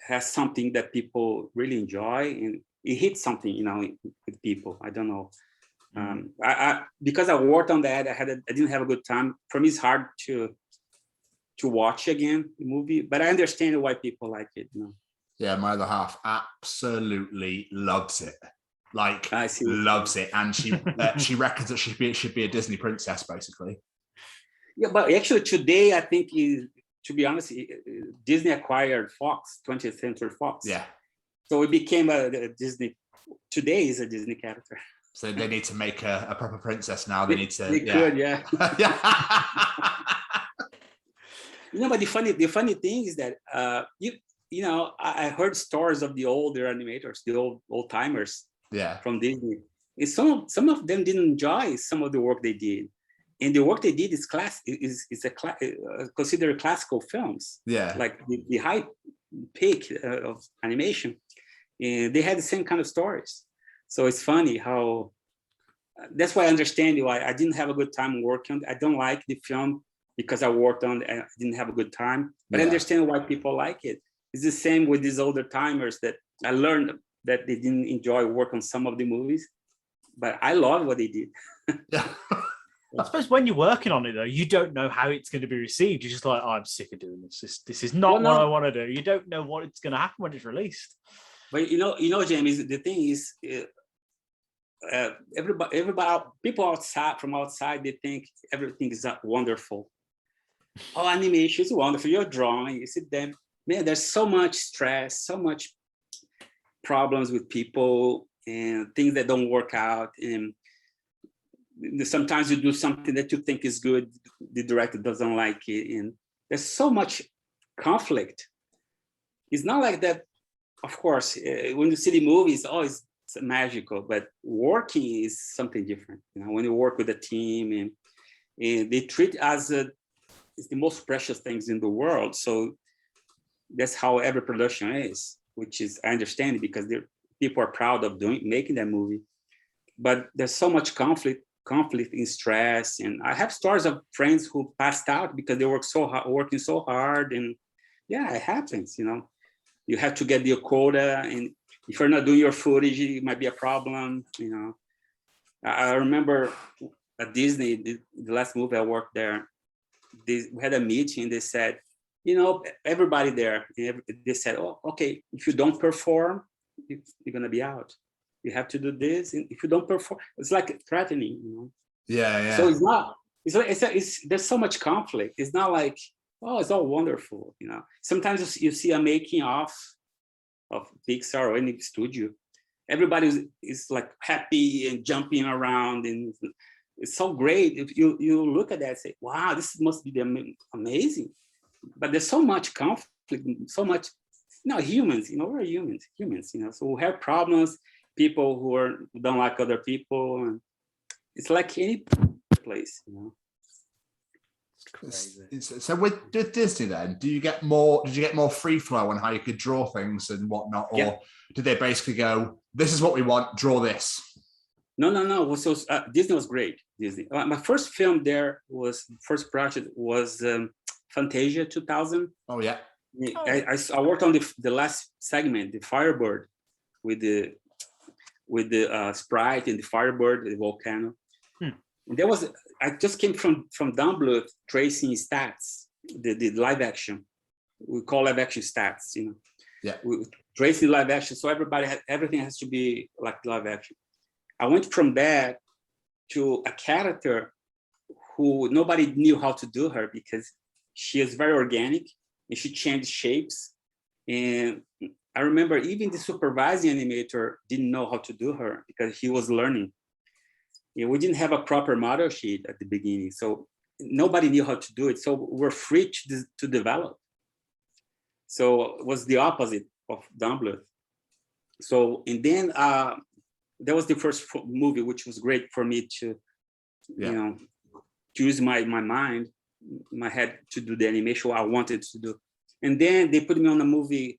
has something that people really enjoy, and it hits something, with people. I don't know. Because I worked on that, I didn't have a good time. For me, it's hard to watch again the movie, but I understand why people like it. Yeah, my other half absolutely loves it. Like, I see. Loves it, and she reckons that she should be a Disney princess, basically. Yeah, but actually today, I think to be honest, Disney acquired Fox, 20th Century Fox. Yeah. So it became a Disney. Today is a Disney character. So they need to make a proper princess now. They could, yeah. But the funny thing is that I heard stories of the older animators, the old timers, from Disney. And some of them didn't enjoy some of the work they did. and the work they did is considered classical films. Yeah. Like the high peak of animation. And they had the same kind of stories. So it's funny how, that's why I understand why I didn't have a good time working on it. I don't like the film because I worked on it, I didn't have a good time, but I understand why people like it. It's the same with these older timers that I learned that they didn't enjoy work on some of the movies, but I love what they did. Yeah. I suppose when you're working on it, though, you don't know how it's going to be received. You're just like, oh, I'm sick of doing this. This is not what I want to do. You don't know what it's going to happen when it's released. But James, the thing is, everybody, people outside, they think everything is wonderful. Oh, animation is wonderful. You're drawing. You sit there, man. There's so much stress, so much problems with people, and things that don't work out. And sometimes you do something that you think is good, the director doesn't like it, and there's so much conflict. It's not like that. Of course, when you see the movies, it's magical, but working is something different. When you work with a team, and they treat as it's the most precious things in the world. So that's how every production is, which is, I understand it, because people are proud of making that movie. But there's so much conflict and stress. And I have stories of friends who passed out because they working so hard. And yeah, it happens, You have to get your quota, and if you're not doing your footage, it might be a problem. I remember at Disney, the last movie I worked there, we had a meeting. They said, everybody there, they said, oh, okay, if you don't perform, you're gonna be out. You have to do this, and if you don't perform, it's like threatening. Yeah. So it's not. There's so much conflict. It's not like, oh, it's all wonderful. Sometimes you see a making of Pixar or any studio. Everybody is like happy and jumping around, and it's so great. If you look at that and say, wow, this must be amazing. But there's so much conflict, so much, humans, we're humans, so we have problems, people who don't like other people, and it's like any place, So with Disney then, did you get more free flow on how you could draw things and whatnot, or did they basically go, this is what we want, draw this? No. So Disney was great. Disney. My first film there first project was Fantasia 2000. Oh yeah. I worked on the last segment, the Firebird, with the sprite and the Firebird, the volcano. And I just came from Don Bleuth tracing stats, the live action. We call live action stats, Yeah. We tracing live action, so everything has to be like live action. I went from that to a character who nobody knew how to do her, because she is very organic and she changed shapes. And I remember even the supervising animator didn't know how to do her because he was learning. We didn't have a proper model sheet at the beginning, so nobody knew how to do it. So we're free to develop. So it was the opposite of Don Bleuth. So, and then that was the first movie, which was great for me to, to use my mind, my head to do the animation I wanted to do. And then they put me on a movie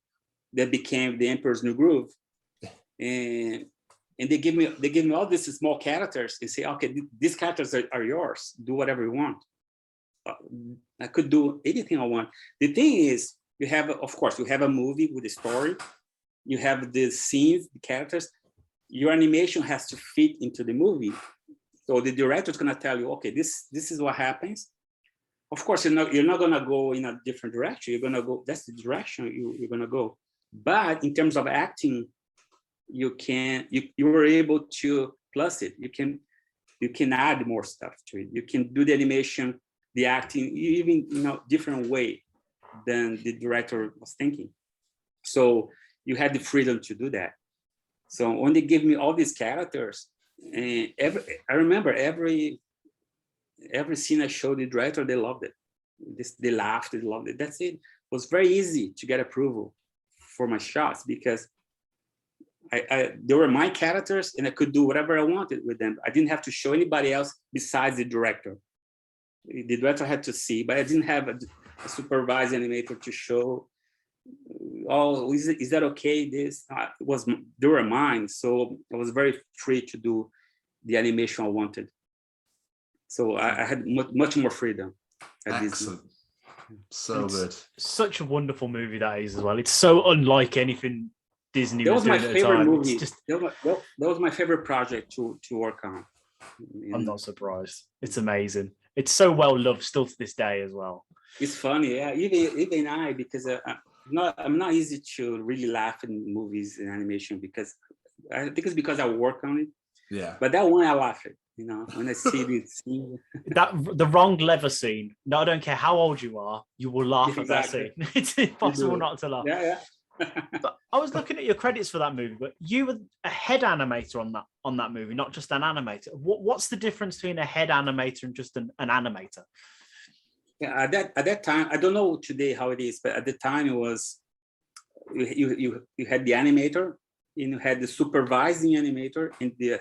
that became The Emperor's New Groove. And they give me all these small characters and say, okay, these characters are yours. Do whatever you want. I could do anything I want. The thing is, you have a movie with a story. You have the scenes, the characters. Your animation has to fit into the movie. So the director is going to tell you, okay, this is what happens. Of course, you're not going to go in a different direction. You're going to go, that's the direction you're going to go. But in terms of acting, you were able to plus it. You can add more stuff to it. You can do the animation, the acting, even different way than the director was thinking. So you had the freedom to do that. So when they gave me all these characters, and I remember every scene I showed the director, they loved it. They laughed, they loved it. That's it. It was very easy to get approval for my shots because they were my characters and I could do whatever I wanted with them. I didn't have to show anybody else besides the director. The director had to see, but I didn't have a supervised animator to show. Oh, is that okay? They were mine, so I was very free to do the animation I wanted. So I had much more freedom. Excellent. So good. Such a wonderful movie that is as well. It's so unlike anything Disney That was was my doing at the favorite time. movie. It's just, that was my favorite project to work on. I'm not surprised. It's amazing. It's so well loved still to this day as well. It's funny, yeah. Even I, because I'm not easy to really laugh in movies and animation, because I think it's because I work on it. Yeah. But that one I laugh at, when I see this scene. The wrong lever scene. No, I don't care how old you are, you will laugh at that Exactly. scene. It's impossible not to laugh. Yeah. But I was looking at your credits for that movie, but you were a head animator on that movie, not just an animator. What's the difference between a head animator and just an animator? Yeah, at that time, I don't know today how it is, but at the time it was you had the animator, and you had the supervising animator and the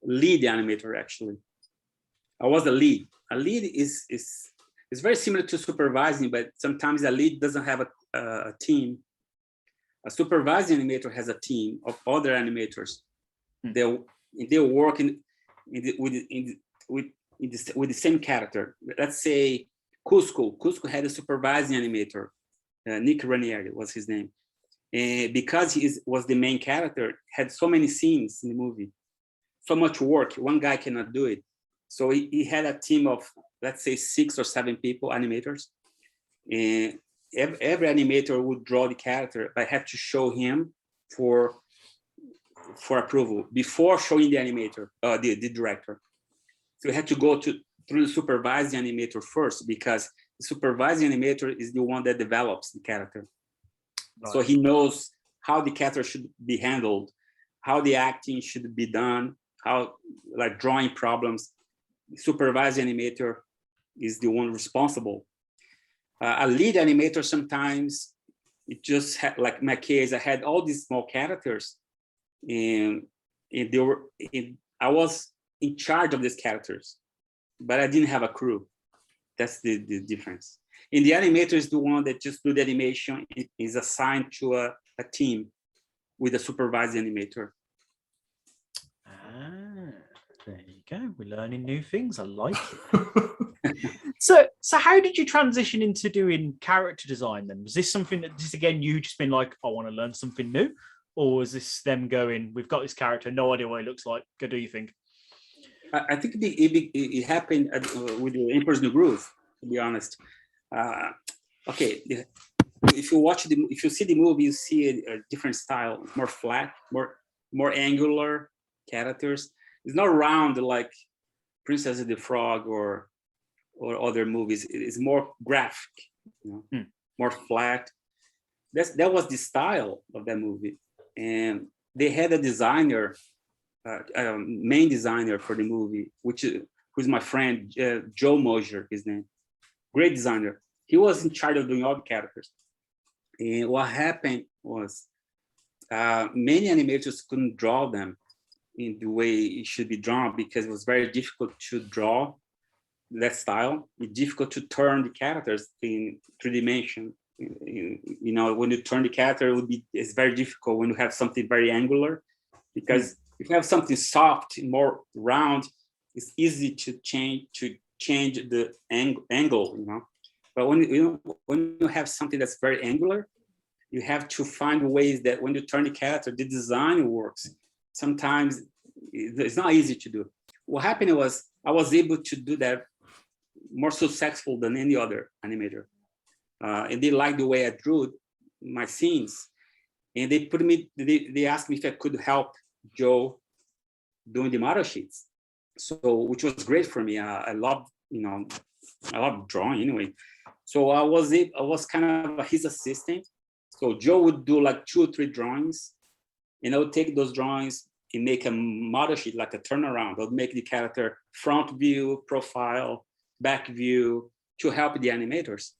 lead animator. Actually, I was the lead. A lead is very similar to supervising, but sometimes a lead doesn't have a team. A supervising animator has a team of other animators. They're working with the same character. Let's say Cusco. Cusco had a supervising animator. Nick Ranieri was his name. And because he was the main character, had so many scenes in the movie, so much work, one guy cannot do it. So he had a team of, let's say, 6 or 7 people, animators. And every animator would draw the character, but have to show him for approval before showing the animator, the director. So we had to go through the supervising animator first, because the supervising animator is the one that develops the character. Right. So he knows how the character should be handled, how the acting should be done, how, like, drawing problems. The supervising animator is the one responsible. A lead animator, sometimes it just had, like in my case, I had all these small characters, and I was in charge of these characters, but I didn't have a crew. That's the difference. And the animator is the one that just do the animation. It is assigned to a team with a supervising animator. There you go. We're learning new things. I like it. So how did you transition into doing character design then? Was this something that just, again, you just been like, I want to learn something new? Or was this them going, we've got this character, no idea what it looks like, go do your thing? I think it happened with the Emperor's New Groove, to be honest. Okay, if you see the movie, you see a different style, more flat, more angular characters. It's not round like Princess of the Frog or other movies. It's more graphic, more flat. That was the style of that movie, and they had a designer. Main designer for the movie, who's my friend, Joe Mosier, his name. Great designer. He was in charge of doing all the characters. And what happened was many animators couldn't draw them in the way it should be drawn, because it was very difficult to draw that style. It's difficult to turn the characters in 3 dimensions. When you turn the character, it's very difficult when you have something very angular, because if you have something soft, more round, it's easy to change the angle, But when you have something that's very angular, you have to find ways that when you turn the character, the design works. Sometimes it's not easy to do. What happened was I was able to do that more successful than any other animator. And they liked the way I drew my scenes. And they asked me if I could help Joe doing the model sheets. So, which was great for me. I love drawing anyway. So I was kind of his assistant. So Joe would do like 2 or 3 drawings, and I would take those drawings and make a model sheet, like a turnaround. I would make the character front view, profile, back view, to help the animators.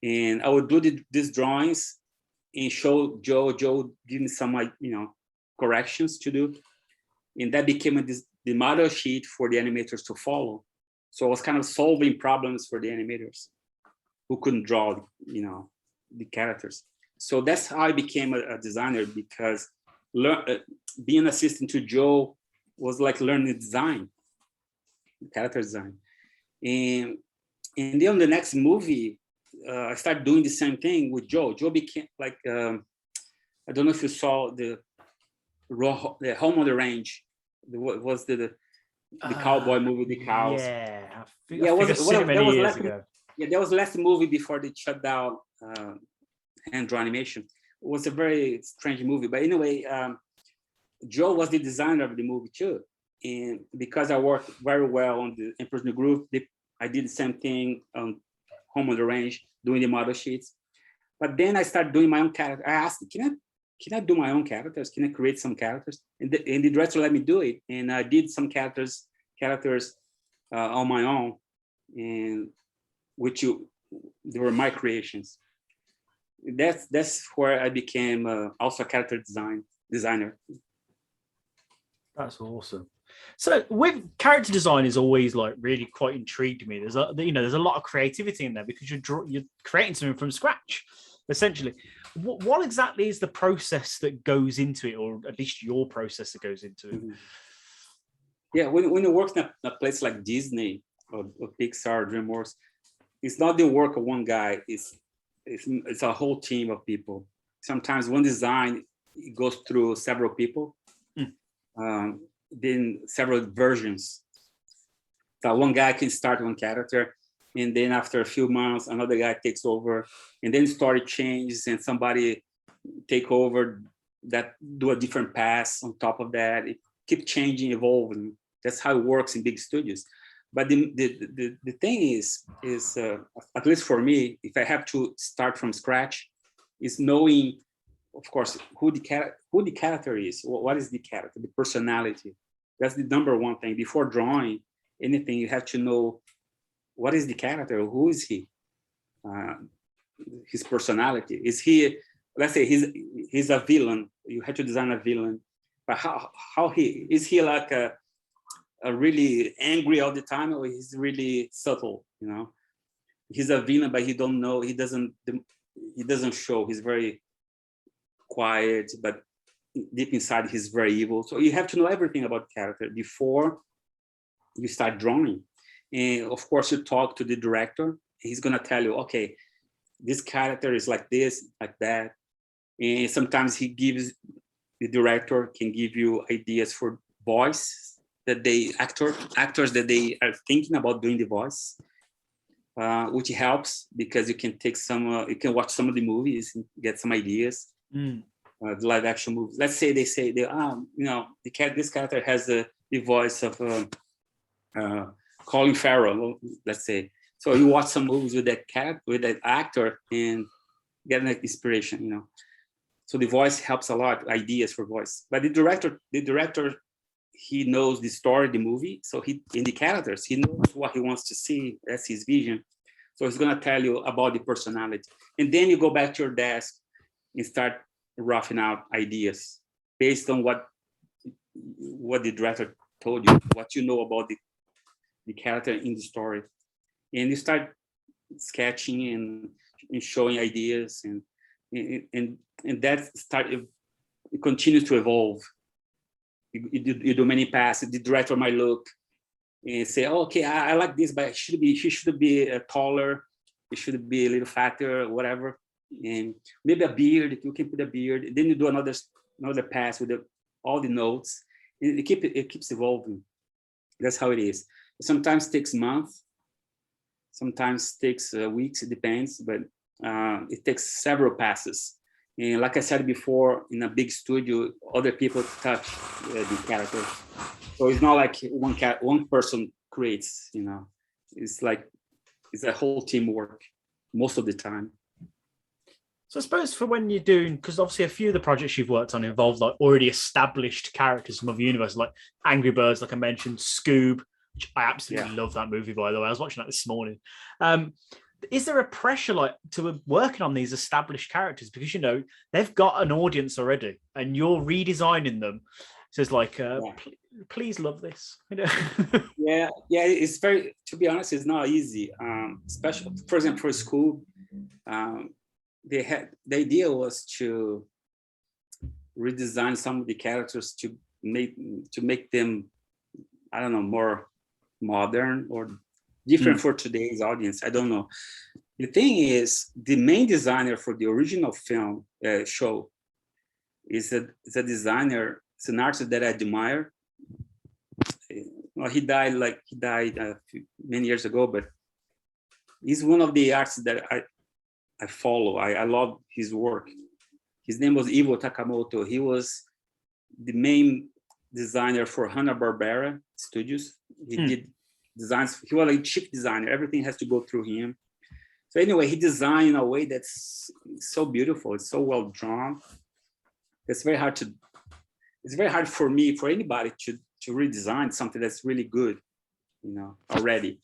And I would do these drawings and show Joe. Joe would give me some corrections to do, and that became the model sheet for the animators to follow. So I was kind of solving problems for the animators who couldn't draw, the characters. So that's how I became a designer, because being an assistant to Joe was like learning design, character design. And then on the next movie, I started doing the same thing with Joe. Joe became like, I don't know if you saw the Home on the Range. What was the cowboy movie, The Cows? Yeah, I think I've seen it many years ago. Yeah, that was the last movie before they shut down hand-drawn animation. It was a very strange movie, but anyway, Joe was the designer of the movie too. And because I worked very well on the Emperor's New Groove, I did the same thing on Home on the Range, doing the model sheets. But then I started doing my own character. I asked, can I do my own characters? Can I create some characters? And the director let me do it. And I did some characters on my own, and they were my creations. That's where I became also a character designer. That's awesome. So with character design is always like really quite intrigued me. There's a lot of creativity in there because you're creating something from scratch, essentially. What exactly is the process that goes into it, or at least your process that goes into it? Mm-hmm. Yeah, when you work in a place like Disney or Pixar, DreamWorks, it's not the work of one guy. It's a whole team of people. Sometimes one design goes through several people. Then several versions. So one guy can start one character, and then after a few months, another guy takes over, and then story changes, and somebody take over that, do a different pass on top of that. It keeps changing, evolving. That's how it works in big studios. But the thing is at least for me, if I have to start from scratch, is knowing, of course, who the character is. What is the character? The personality. That's the number one thing. Before drawing anything, you have to know what is the character. Who is he? His personality. Is he? Let's say he's a villain. You have to design a villain. But how he is? He like a really angry all the time, or he's really subtle? He's a villain, but he don't know. He doesn't show. He's very quiet, but deep inside he's very evil. So you have to know everything about the character before you start drawing. And of course, you talk to the director. He's gonna tell you, okay, this character is like this, like that. And sometimes the director can give you ideas for voice that actors that they are thinking about doing the voice, which helps because you can you can watch some of the movies and get some ideas. The live action movies. Let's say this character has the voice of Colin Farrell. Let's say, so you watch some movies with that actor and get an inspiration. So the voice helps a lot, ideas for voice. But the director, he knows the story, the movie. So in the characters, he knows what he wants to see. That's his vision. So he's gonna tell you about the personality, and then you go back to your desk and start roughing out ideas based on what the director told you, what you know about the character in the story, and you start sketching and showing ideas, and that it continues to evolve. You do many passes. The director might look and say, oh, okay, I like this, but she should be taller, it should be a little fatter, whatever. And maybe a beard, you can put a beard. Then you do another pass with all the notes. It keeps evolving. That's how it is. Sometimes takes months, sometimes takes weeks. It depends, but it takes several passes. And like I said before, in a big studio, other people touch the character. So it's not like one person creates. It's like it's a whole teamwork most of the time. So I suppose for when you're doing, because obviously a few of the projects you've worked on involve like already established characters from other universes, like Angry Birds, like I mentioned, Scoob, which I absolutely love that movie, by the way. I was watching that this morning. Is there a pressure like to working on these established characters because they've got an audience already and you're redesigning them? says like, please love this. You know? yeah. It's very, to be honest, it's not easy. Especially, for example, for Scoob, the idea was to redesign some of the characters to make them, I don't know, more modern or different for today's audience. I don't know. The thing is, the main designer for the original film show is a designer. It's an artist that I admire. Well, he died many years ago, but he's one of the artists that I follow. I love his work. His name was Ivo Takamoto. He was the main designer for Hanna-Barbera Studios. He did designs. He was like chief designer. Everything has to go through him. So anyway, he designed in a way that's so beautiful. It's so well drawn. It's very hard for anybody to redesign something that's really good, you know, already.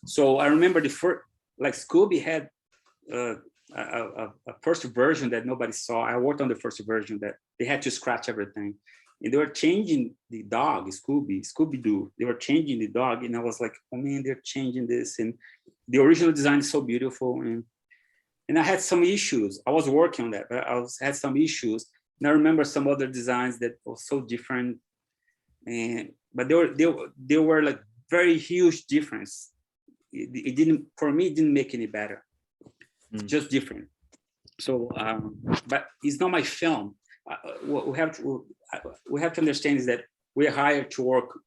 So I remember the first, like Scooby had a first version that nobody saw. I worked on the first version that they had to scratch everything. And they were changing the dog, Scooby-Doo. They were changing the dog. And I was like, oh man, they're changing this. And the original design is so beautiful. And I had some issues. I was working on that, but had some issues. And I remember some other designs that were so different. But they were like very huge difference. It didn't make any better. Just different. So, but it's not my film. What we have to understand is that we're hired to work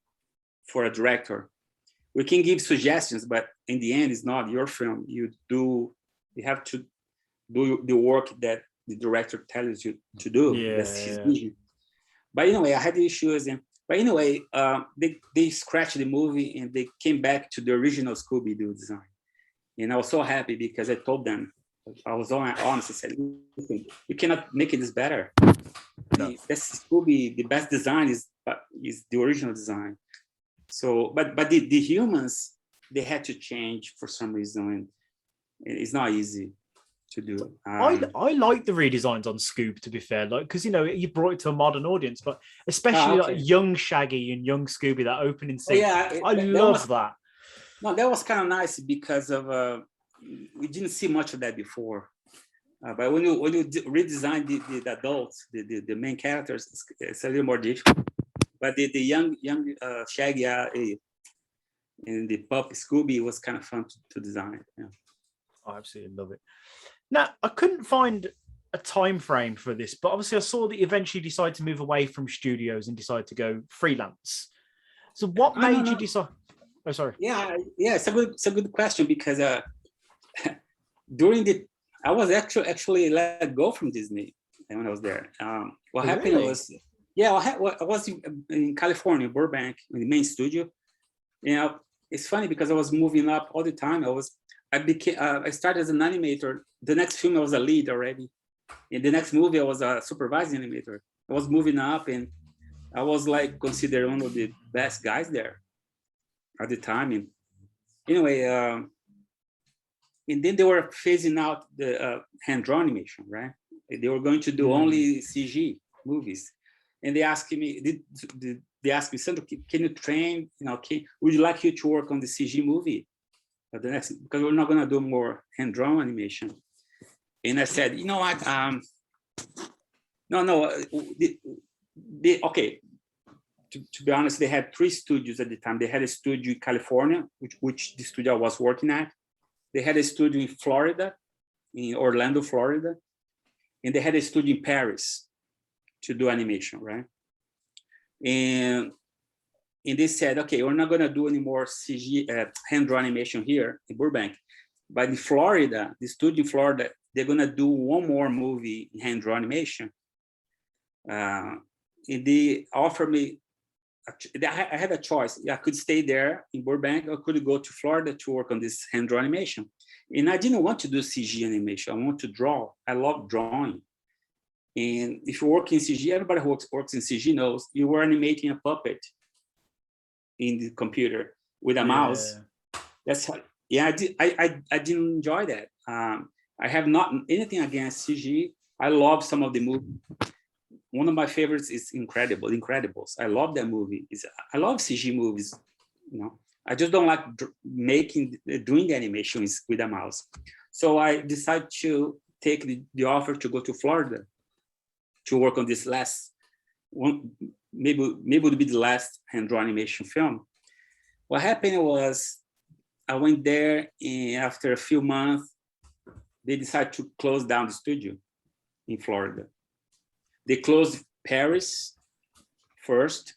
for a director. We can give suggestions, but in the end, it's not your film. You have to do the work that the director tells you to do. That's his vision. But anyway, I had issues, but anyway, they scratched the movie and they came back to the original Scooby-Doo design. And I was so happy because I told them, I was honest. I said, listen, you cannot make it this better. No. That's Scooby. The best design is the original design. So, but the humans, they had to change for some reason, and it's not easy to do. I like the redesigns on Scoob, to be fair, like because you know you brought it to a modern audience, but especially like young Shaggy and young Scooby, that opening scene. I love that. No, that was kind of nice because of we didn't see much of that before. But when you redesign the adults, the main characters, it's a little more difficult. But the young Shaggy and the pup Scooby was kind of fun to design. Yeah. I absolutely love it. Now, I couldn't find a time frame for this, but obviously I saw that you eventually decided to move away from studios and decide to go freelance. So what made you decide? Oh, sorry. Yeah, it's a good question because I was actually let go from Disney when I was there. What happened was, I was in California, Burbank, in the main studio. You know, it's funny because I was moving up all the time. I started as an animator. The next film I was a lead already. In the next movie I was a supervising animator. I was moving up and I was like considered one of the best guys there at the time. And anyway, and then they were phasing out the hand-drawn animation, right? They were going to do only CG movies. And they asked me, Sandro, can you train, would you like you to work on the CG movie? Because we're not going to do more hand-drawn animation. And I said, you know what? Okay. To be honest, they had 3 studios at the time. They had a studio in California, which the studio I was working at. They had a studio in Florida, in Orlando, Florida. And they had a studio in Paris to do animation, right? And they said, okay, we're not going to do any more CG hand-drawn animation here in Burbank. But in Florida, the studio in Florida, they're going to do one more movie in hand-drawn animation. And they offered me, I had a choice. I could stay there in Burbank or could go to Florida to work on this hand-drawn animation. And I didn't want to do CG animation. I want to draw. I love drawing. And if you work in CG, everybody who works in CG knows you were animating a puppet in the computer with a mouse. That's how, I didn't enjoy that. I have not anything against CG. I love some of the movies. one of my favorites is Incredibles. I love that movie. I love CG movies. I just don't like doing the animations with a mouse. So I decided to take the offer to go to Florida to work on this last one. Maybe it would be the last hand-drawn animation film. What happened was I went there, and after a few months, they decided to close down the studio in Florida. They closed Paris first,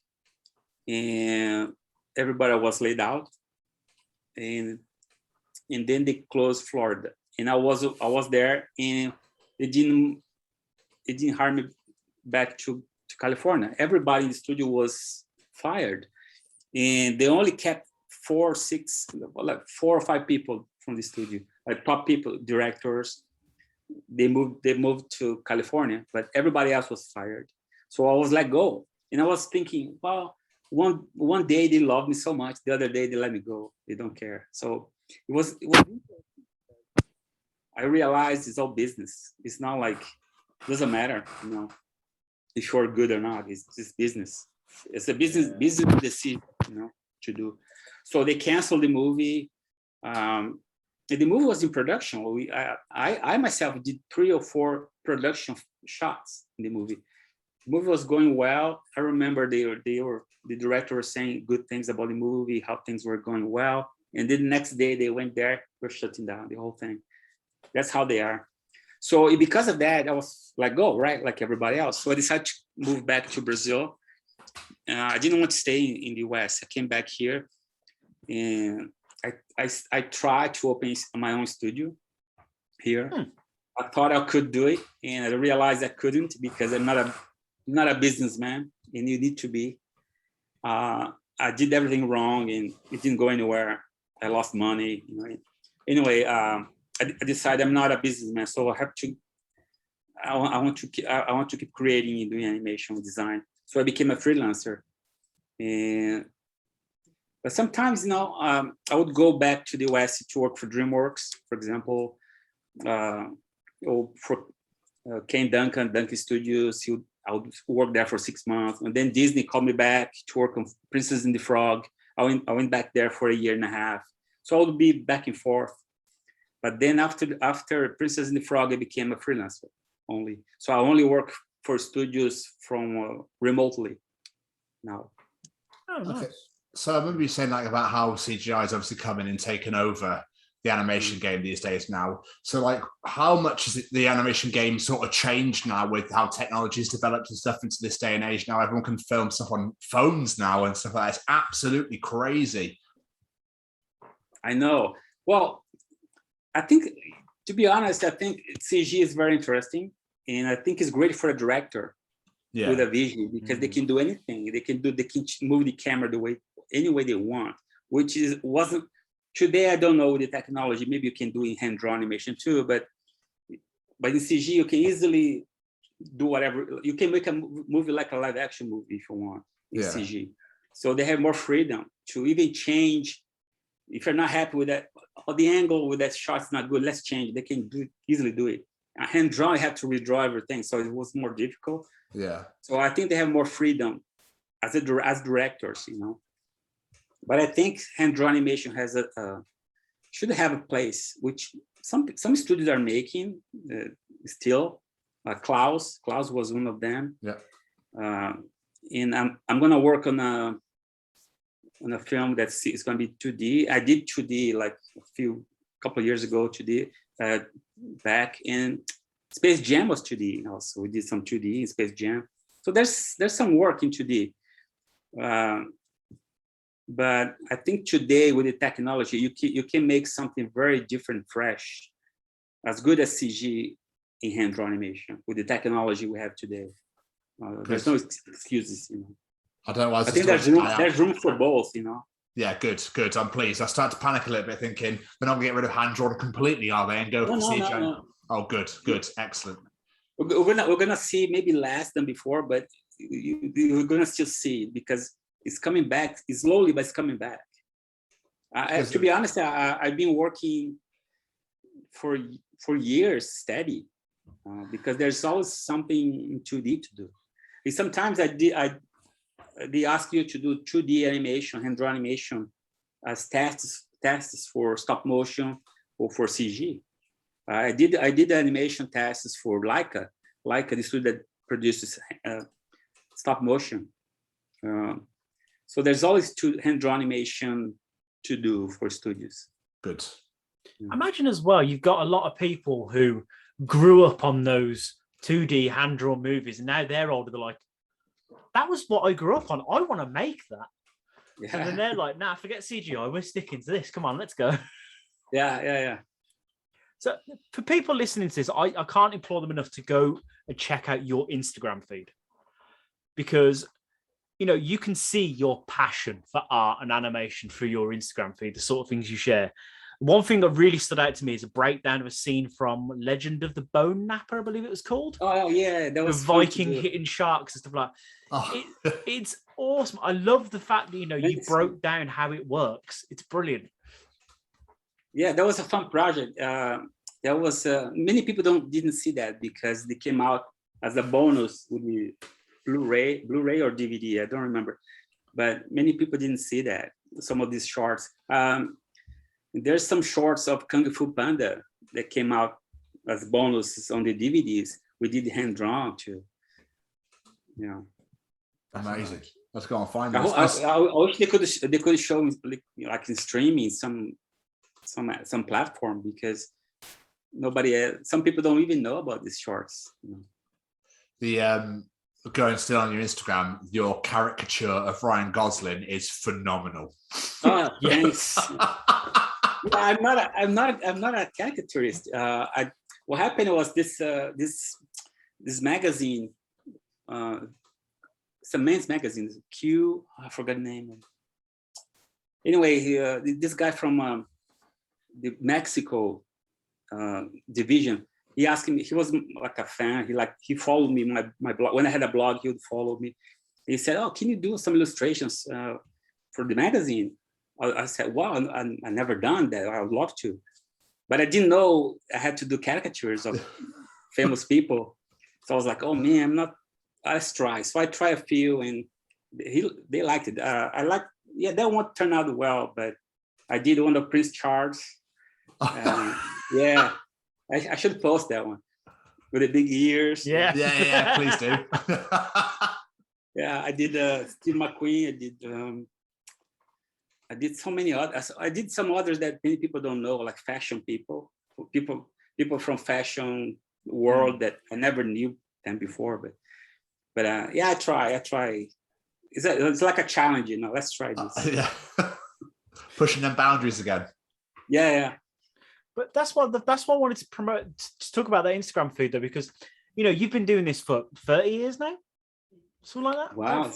and everybody was laid out, and then they closed Florida. And I was there, and they didn't hire me back to California. Everybody in the studio was fired, and they only kept 4 or 5 people from the studio, like top people, directors. They moved to California, but everybody else was fired. So I was let go, and I was thinking, well, one day they love me so much, the other day they let me go. They don't care. So it was I realized it's all business. It's not like, it doesn't matter, if you're good or not. It's just business. It's a business decision, to do. So they canceled the movie. The movie was in production. I myself did 3 or 4 production shots in the movie. The movie was going well. I remember the director was saying good things about the movie, how things were going well. And then the next day they went there, we're shutting down the whole thing. That's how they are. So because of that, I was like, go, right? Like everybody else. So I decided to move back to Brazil. I didn't want to stay in the West. I came back here, and I tried to open my own studio here. I thought I could do it, and I realized I couldn't because I'm not a businessman, and you need to be. I did everything wrong, and it didn't go anywhere. I lost money. Anyway, I decided I'm not a businessman, so I have to. I want to keep creating and doing animation design. So I became a freelancer, but sometimes, I would go back to the West to work for DreamWorks, for example, or for Ken Duncan Studios. I would work there for 6 months, and then Disney called me back to work on Princess and the Frog. I went back there for 1.5 years. So I would be back and forth. But then after Princess and the Frog, I became a freelancer only. So I only work for studios from remotely now. Oh, nice. Okay. So I remember you saying about how CGI has obviously come in and taken over the animation game these days now. So how much has the animation game sort of changed now with how technology has developed and stuff into this day and age? Now everyone can film stuff on phones now and stuff like that. It's absolutely crazy. I know. Well, I think, to be honest, I think CG is very interesting, and I think it's great for a director with a vision, because they can do anything. They can move the camera any way they want, which wasn't today. I don't know with the technology. Maybe you can do in hand-drawn animation too, but in CG you can easily do whatever. You can make a movie like a live-action movie if you want in CG. So they have more freedom to even change. If you're not happy with that, or the angle with that shot's not good, let's change. They can easily do it. Hand drawn, you have to redraw everything, so it was more difficult. Yeah. So I think they have more freedom as directors, But I think hand drawn animation should have a place, which some studios are making still. Klaus was one of them. Yeah. And I'm gonna work on a film that's going to be 2D. I did 2D like couple of years ago, 2D back in Space Jam was 2D also. We did some 2D in Space Jam. So there's some work in 2D. But I think today with the technology, you can make something very different, fresh, as good as CG in hand-drawn animation with the technology we have today. There's no excuses, I don't know why. I think there's room for both, Yeah, good. I'm pleased. I started to panic a little bit, thinking they're not going to get rid of hand drawn completely, are they? And go for CGI. No. Oh, good, excellent. We're gonna see maybe less than before, but we're gonna still see it because it's coming back. It's slowly, but it's coming back. To be honest, I've been working for years steady because there's always something in 2D to do. Sometimes they ask you to do 2D animation, hand-drawn animation, as tests for stop motion or for CG. I did animation tests for Leica, the studio that produces stop motion. So there's always hand-drawn animation to do for studios. Good. Imagine as well, you've got a lot of people who grew up on those 2D hand-drawn movies, and now they're older. They're like, that was what I grew up on. I want to make that. Yeah. And then they're like, nah, forget CGI. We're sticking to this. Come on, let's go. Yeah. So for people listening to this, I can't implore them enough to go and check out your Instagram feed, because you can see your passion for art and animation through your Instagram feed, the sort of things you share. One thing that really stood out to me is a breakdown of a scene from Legend of the Bone Napper, I believe it was called. Oh yeah, that was the Viking hitting sharks and stuff like that. It's awesome. I love the fact that you broke down how it works. It's brilliant. Yeah, that was a fun project. That was many people didn't see that because they came out as a bonus with the Blu-ray or DVD. I don't remember, but many people didn't see that. Some of these shorts. There's some shorts of Kung Fu Panda that came out as bonuses on the DVDs. We did hand drawn too. Amazing. Let's go and find those. I wish they could show like in streaming some platform, because some people don't even know about these shorts. The going still on your Instagram, your caricature of Ryan Gosling is phenomenal. Oh, yes. I'm not a caricaturist. What happened was this magazine, it's a men's magazine, Q. I forgot the name. Anyway, this guy from the Mexico division, he asked me. He was like a fan. He followed me my blog. When I had a blog, he would follow me. He said, "Oh, can you do some illustrations for the magazine?" I said, "Wow, I never done that. I would love to," but I didn't know I had to do caricatures of famous people. So I was like, "Oh man, I'm not. Let's try." So I tried a few, and they liked it. That won't turn out well, but I did one of Prince Charles. Yeah, I should post that one with the big ears. Yeah, please do. Yeah, I did Steve McQueen. I did so many others. I did some others that many people don't know, like fashion people from fashion world that I never knew them before. But I try. It's like a challenge, Let's try this. Pushing them boundaries again. Yeah. But that's what I wanted to promote, to talk about that Instagram feed though, because you've been doing this for 30 years now, something like that. Wow.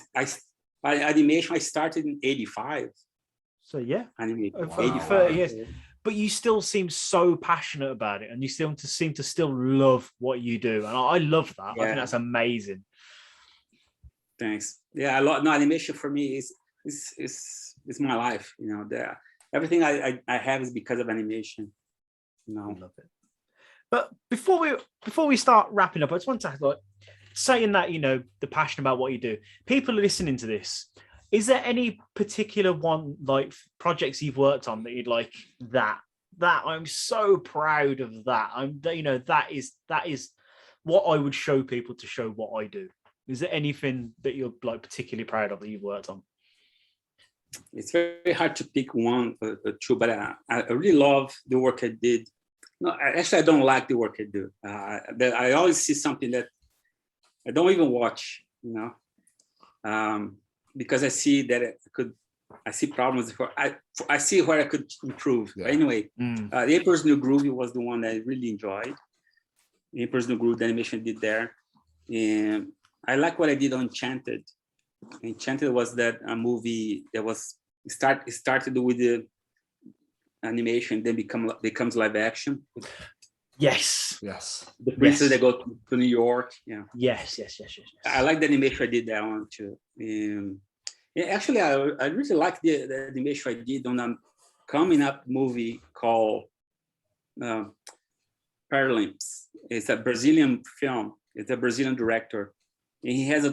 Animation, I started in 85. So yeah, over 30 years. But you still seem so passionate about it, and you still seem to still love what you do, and I love that. Yeah. I think that's amazing. Thanks. Yeah, animation for me is my life. Everything I have is because of animation. I love it. But before we start wrapping up, I just want to ask, saying that the passion about what you do, people are listening to this. Is there any particular one, like projects you've worked on that you'd like that I'm so proud of that? That is what I would show people to show what I do. Is there anything that you're particularly proud of that you've worked on? It's very hard to pick one or two, but I really love the work I did. No, actually, I don't like the work I do. I always see something that I don't even watch, because I see that I see problems. I see where I could improve. Yeah. But anyway, the Emperor's New Groove was the one that I really enjoyed. The Emperor's New Groove, the animation I did there. And I like what I did on Enchanted. Enchanted was that a movie that was started with the animation, then becomes live action. Yes. The princess that go to New York. Yeah. Yes. I like the animation. I did that one too. Actually, I really like the animation I did on a coming up movie called Paralympics. It's a Brazilian film. It's a Brazilian director. And he has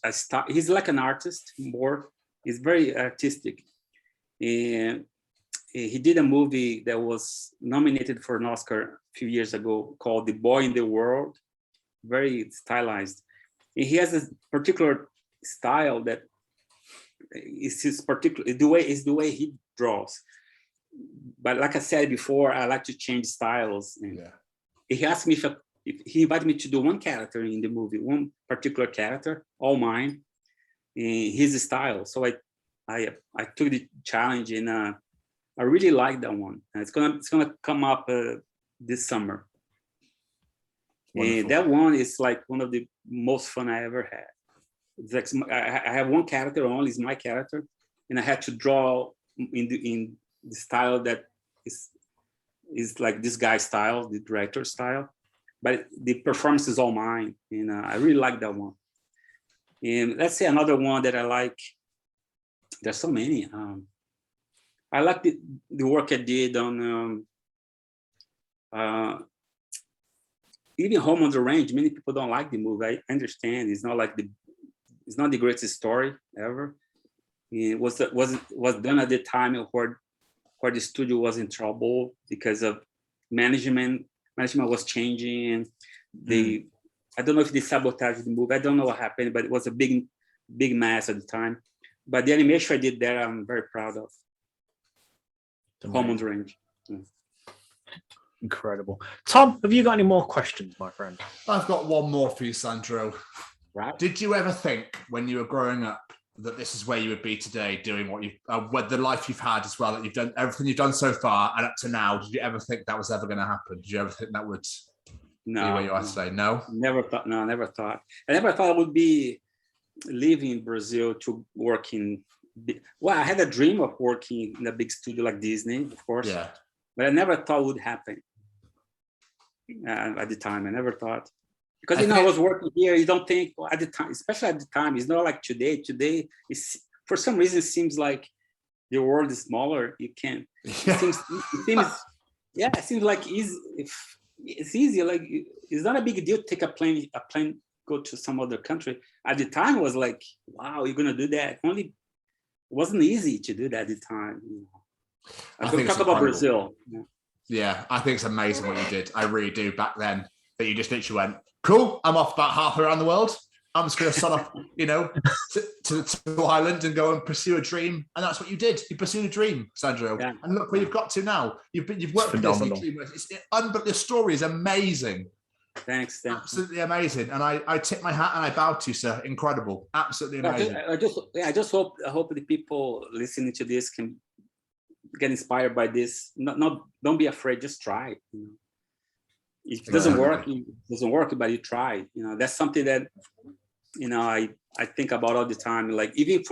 a style. He's like an artist more. He's very artistic. And he did a movie that was nominated for an Oscar a few years ago called The Boy in the World. Very stylized. And he has a particular style that is his particular, the way he draws. But like I said before, I like to change styles. And he asked me if he invited me to do one character in the movie, one particular character, all mine, in his style. So I took the challenge, and I really like that one. And it's gonna come up this summer. Wonderful. And that one is like one of the most fun I ever had. It's like I have one character only, it's my character, and I had to draw in the style that is like this guy's style, the director's style, but the performance is all mine, and I really like that one. And let's say another one that I like. There's so many. I like the work I did on even Home on the Range. Many people don't like the movie. I understand. It's not the greatest story ever. It was done at the time where the studio was in trouble because of management. Management was changing, and I don't know if they sabotaged the movie. I don't know what happened, but it was a big mess at the time. But the animation I did there, I'm very proud of. Home on the Range. Yeah. Incredible. Tom, have you got any more questions, my friend? I've got one more for you, Sandro. Right. Did you ever think when you were growing up that this is where you would be today, doing what with the life you've had as well, that you've done everything you've done so far and up to now? Did you ever think that was ever going to happen? Did you ever think that would be where you are today? No? Never thought. No, I never thought. I never thought I would be living in Brazil to work in. Well, I had a dream of working in a big studio like Disney, of course. Yeah. But I never thought it would happen at the time. I never thought. Because, I was working here, you don't think at the time, especially at the time, it's not like today. Today, for some reason, it seems like the world is smaller. You can't. It seems like it's easy. Like, it's not a big deal to take a plane, go to some other country. At the time, it was like, wow, you're going to do that. It wasn't easy to do that at the time. I think talk about Brazil. Yeah, I think it's amazing what you did. I really do back then, that you just literally went, cool, I'm off about half around the world. I'm just going to son off, to Ireland and go and pursue a dream. And that's what you did. You pursued a dream, Sandro. Yeah. And look where you've got to now. You've worked with this. The story is amazing. Thanks. Absolutely amazing. And I tip my hat and I bow to you, sir. Incredible. Absolutely amazing. I hope the people listening to this can get inspired by this. Don't be afraid. Just try. If it doesn't work, it doesn't work, but you try. That's something that I think about all the time. Like even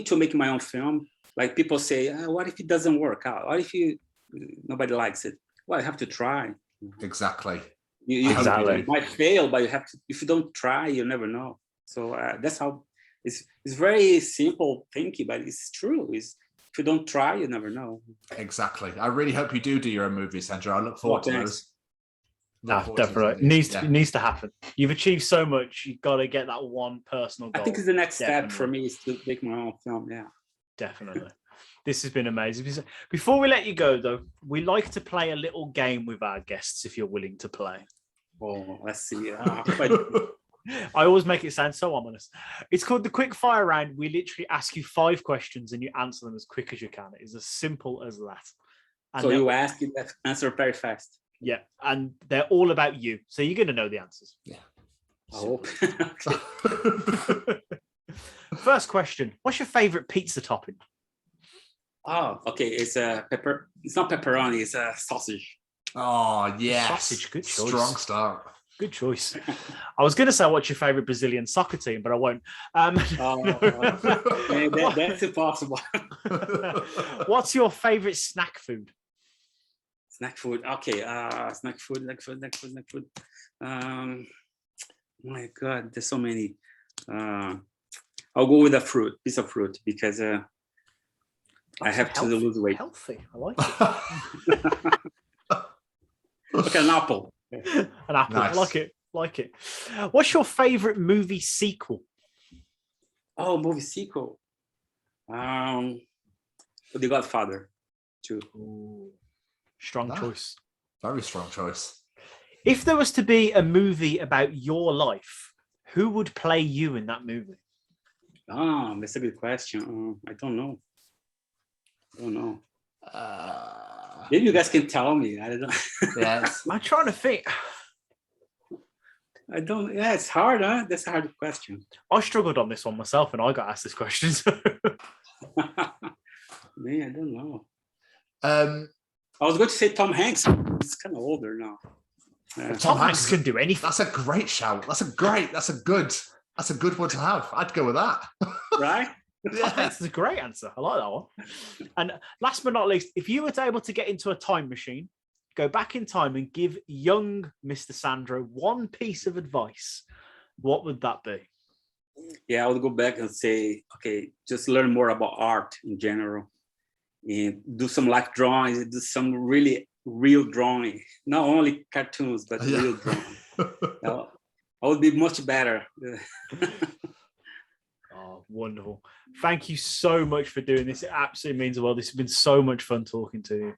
to make my own film, like people say, what if it doesn't work out? What if nobody likes it? Well, you have to try. Exactly. You might fail, but you have to. If you don't try, you'll never know. So that's how it's very simple thinking, but it's true. If you don't try, you never know. Exactly. I really hope you do your own movies, Sandro. I look forward to those. No, definitely. Needs to happen. You've achieved so much. You've got to get that one personal goal. I think it's the next step for me is to make my own film. Yeah, definitely. This has been amazing. Before we let you go, though, we like to play a little game with our guests. If you're willing to play. Oh, let's see. I always make it sound so ominous. It's called the quick fire round. We literally ask you 5 questions and you answer them as quick as you can. It is as simple as that. And so you ask, you answer very fast. Yeah, and they're all about you, so you're going to know the answers. Yeah. I hope. First question: what's your favorite pizza topping? Oh, okay. It's a pepper. It's not pepperoni. It's a sausage. Oh, yeah. Sausage. Good choice. Strong start. Good choice. I was going to say, what's your favorite Brazilian soccer team, but I won't. That's impossible. What's your favorite snack food? Snack food. Okay. Snack food. My God, there's so many. I'll go with a piece of fruit, because I have to lose weight. Healthy. I like it. Okay, an apple. An apple. Nice. I like it. Like it. What's your favorite movie sequel? Oh, movie sequel. The Godfather 2. Ooh, strong choice. Very strong choice. If there was to be a movie about your life, who would play you in that movie? Oh, that's a good question. I don't know. Maybe you guys can tell me. I don't know. Yes. I'm trying to think. I don't. Yeah, it's hard, huh? That's a hard question. I struggled on this one myself, and I got asked this question. So. Man, I don't know. I was going to say Tom Hanks. He's kind of older now. Tom Hanks can do anything. That's a great shout. That's a good one to have. I'd go with that. Right? Yeah, that's a great answer. I like that one. And last but not least, if you were able to get into a time machine, go back in time and give young Mr. Sandro one piece of advice, what would that be? Yeah, I would go back and say, okay, just learn more about art in general. And do some like drawings, do some really real drawing, not only cartoons, but real drawing. I would be much better. Oh, wonderful. Thank you so much for doing this. It absolutely means the world. This has been so much fun talking to you.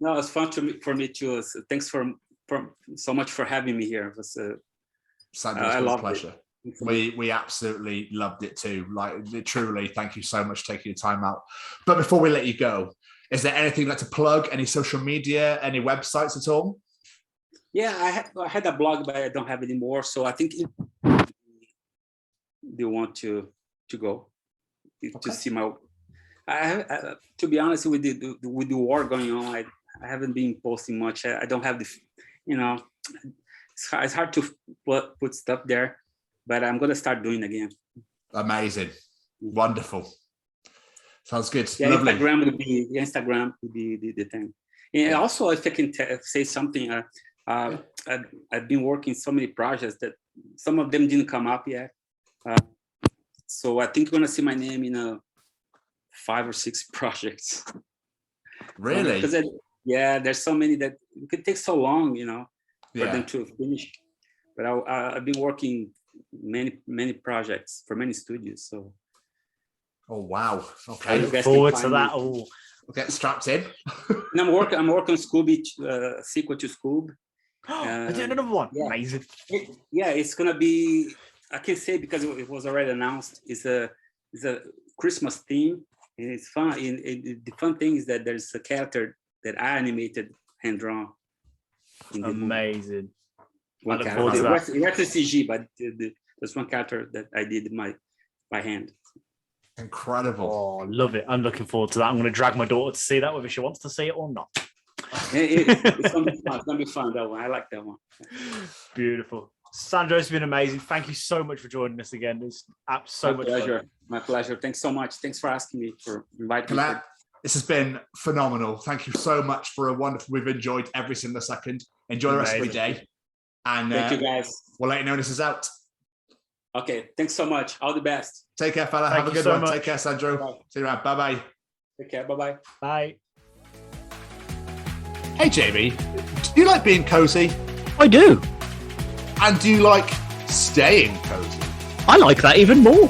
No, it's fun for me too. Thanks for so much for having me here. It was Sandro, it's a pleasure. We absolutely loved it too. Like, truly, thank you so much for taking your time out. But before we let you go, is there anything you'd like to plug? Any social media, any websites at all? Yeah, I had a blog, but I don't have it anymore. So I think they want to go to see my. To be honest, with the war going on, I haven't been posting much. I don't have the, it's hard to put stuff there. But I'm going to start doing again. Amazing. Wonderful. Sounds good. Yeah, lovely. Instagram would be the thing. And also, if I can say something, I've been working so many projects that some of them didn't come up yet. So I think you're going to see my name in 5 or 6 projects. Really? Because there's so many that it could take so long, for them to finish. But I've been working many projects for many studios. So. Oh wow! Okay, look forward to that. Oh, we'll get strapped in. And I'm working on Scoob, sequel to Scoob. I did another one. Yeah. Amazing. It's gonna be. I can say because it was already announced. It's a Christmas theme, and it's fun. The fun thing is that there's a character that I animated hand drawn. Amazing. One character. The rest is CG, but there's one character that I did by hand. Incredible. Oh, love it. I'm looking forward to that. I'm going to drag my daughter to see that, whether she wants to see it or not. It's going to be fun. It's going to be fun, that one. I like that one. Beautiful. Sandro, it's been amazing. Thank you so much for joining us again. It's so much fun. My pleasure. Thanks so much. Thanks for asking me, for inviting me. This has been phenomenal. Thank you so much for a wonderful. We've enjoyed every single second. Enjoy the rest of your day. And thank you, guys. We'll let you know when this is out. Okay. Thanks so much. All the best. Take care, fella. Have a good one. Much. Take care, Sandro. Bye. See you around. Bye-bye. Take care. Bye-bye. Bye. Hey, Jamie. Do you like being cozy? I do. And do you like staying cozy? I like that even more.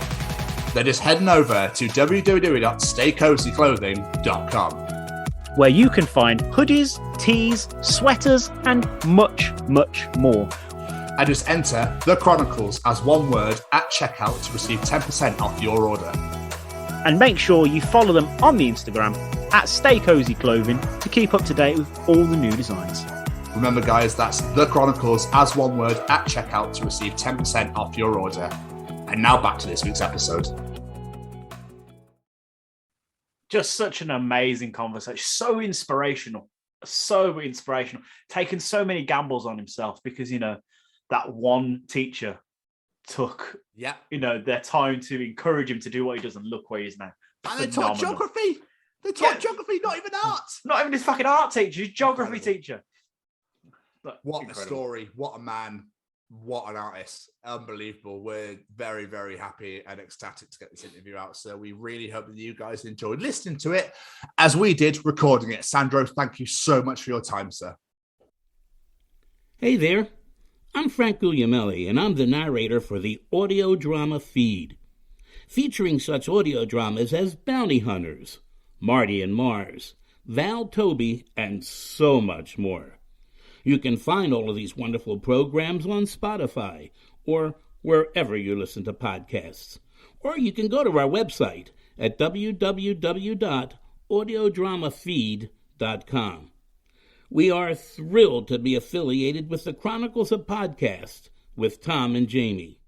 Then just heading over to www.staycozyclothing.com, where you can find hoodies, tees, sweaters, and much, much more. And just enter The Chronicles as one word at checkout to receive 10% off your order. And make sure you follow them on the Instagram at Stay Cozy Clothing to keep up to date with all the new designs. Remember, guys, that's The Chronicles as one word at checkout to receive 10% off your order. And now back to this week's episode. Just such an amazing conversation. So inspirational. Taking so many gambles on himself because, that one teacher took their time to encourage him to do what he does, and look where he is now. And they taught geography. Geography, not even art. Not even his fucking art teacher, his geography teacher. But what incredible. A story. What a man. What an artist. Unbelievable. We're very, very happy and ecstatic to get this interview out. So we really hope that you guys enjoyed listening to it as we did recording it. Sandro, thank you so much for your time, sir. Hey there. I'm Frank Guglielmelli, and I'm the narrator for the audio drama Feed, featuring such audio dramas as Bounty Hunters, Marty and Mars, Val Toby, and so much more. You can find all of these wonderful programs on Spotify or wherever you listen to podcasts. Or you can go to our website at www.audiodramafeed.com. We are thrilled to be affiliated with the Chronicles of Podcast with Tom and Jamie.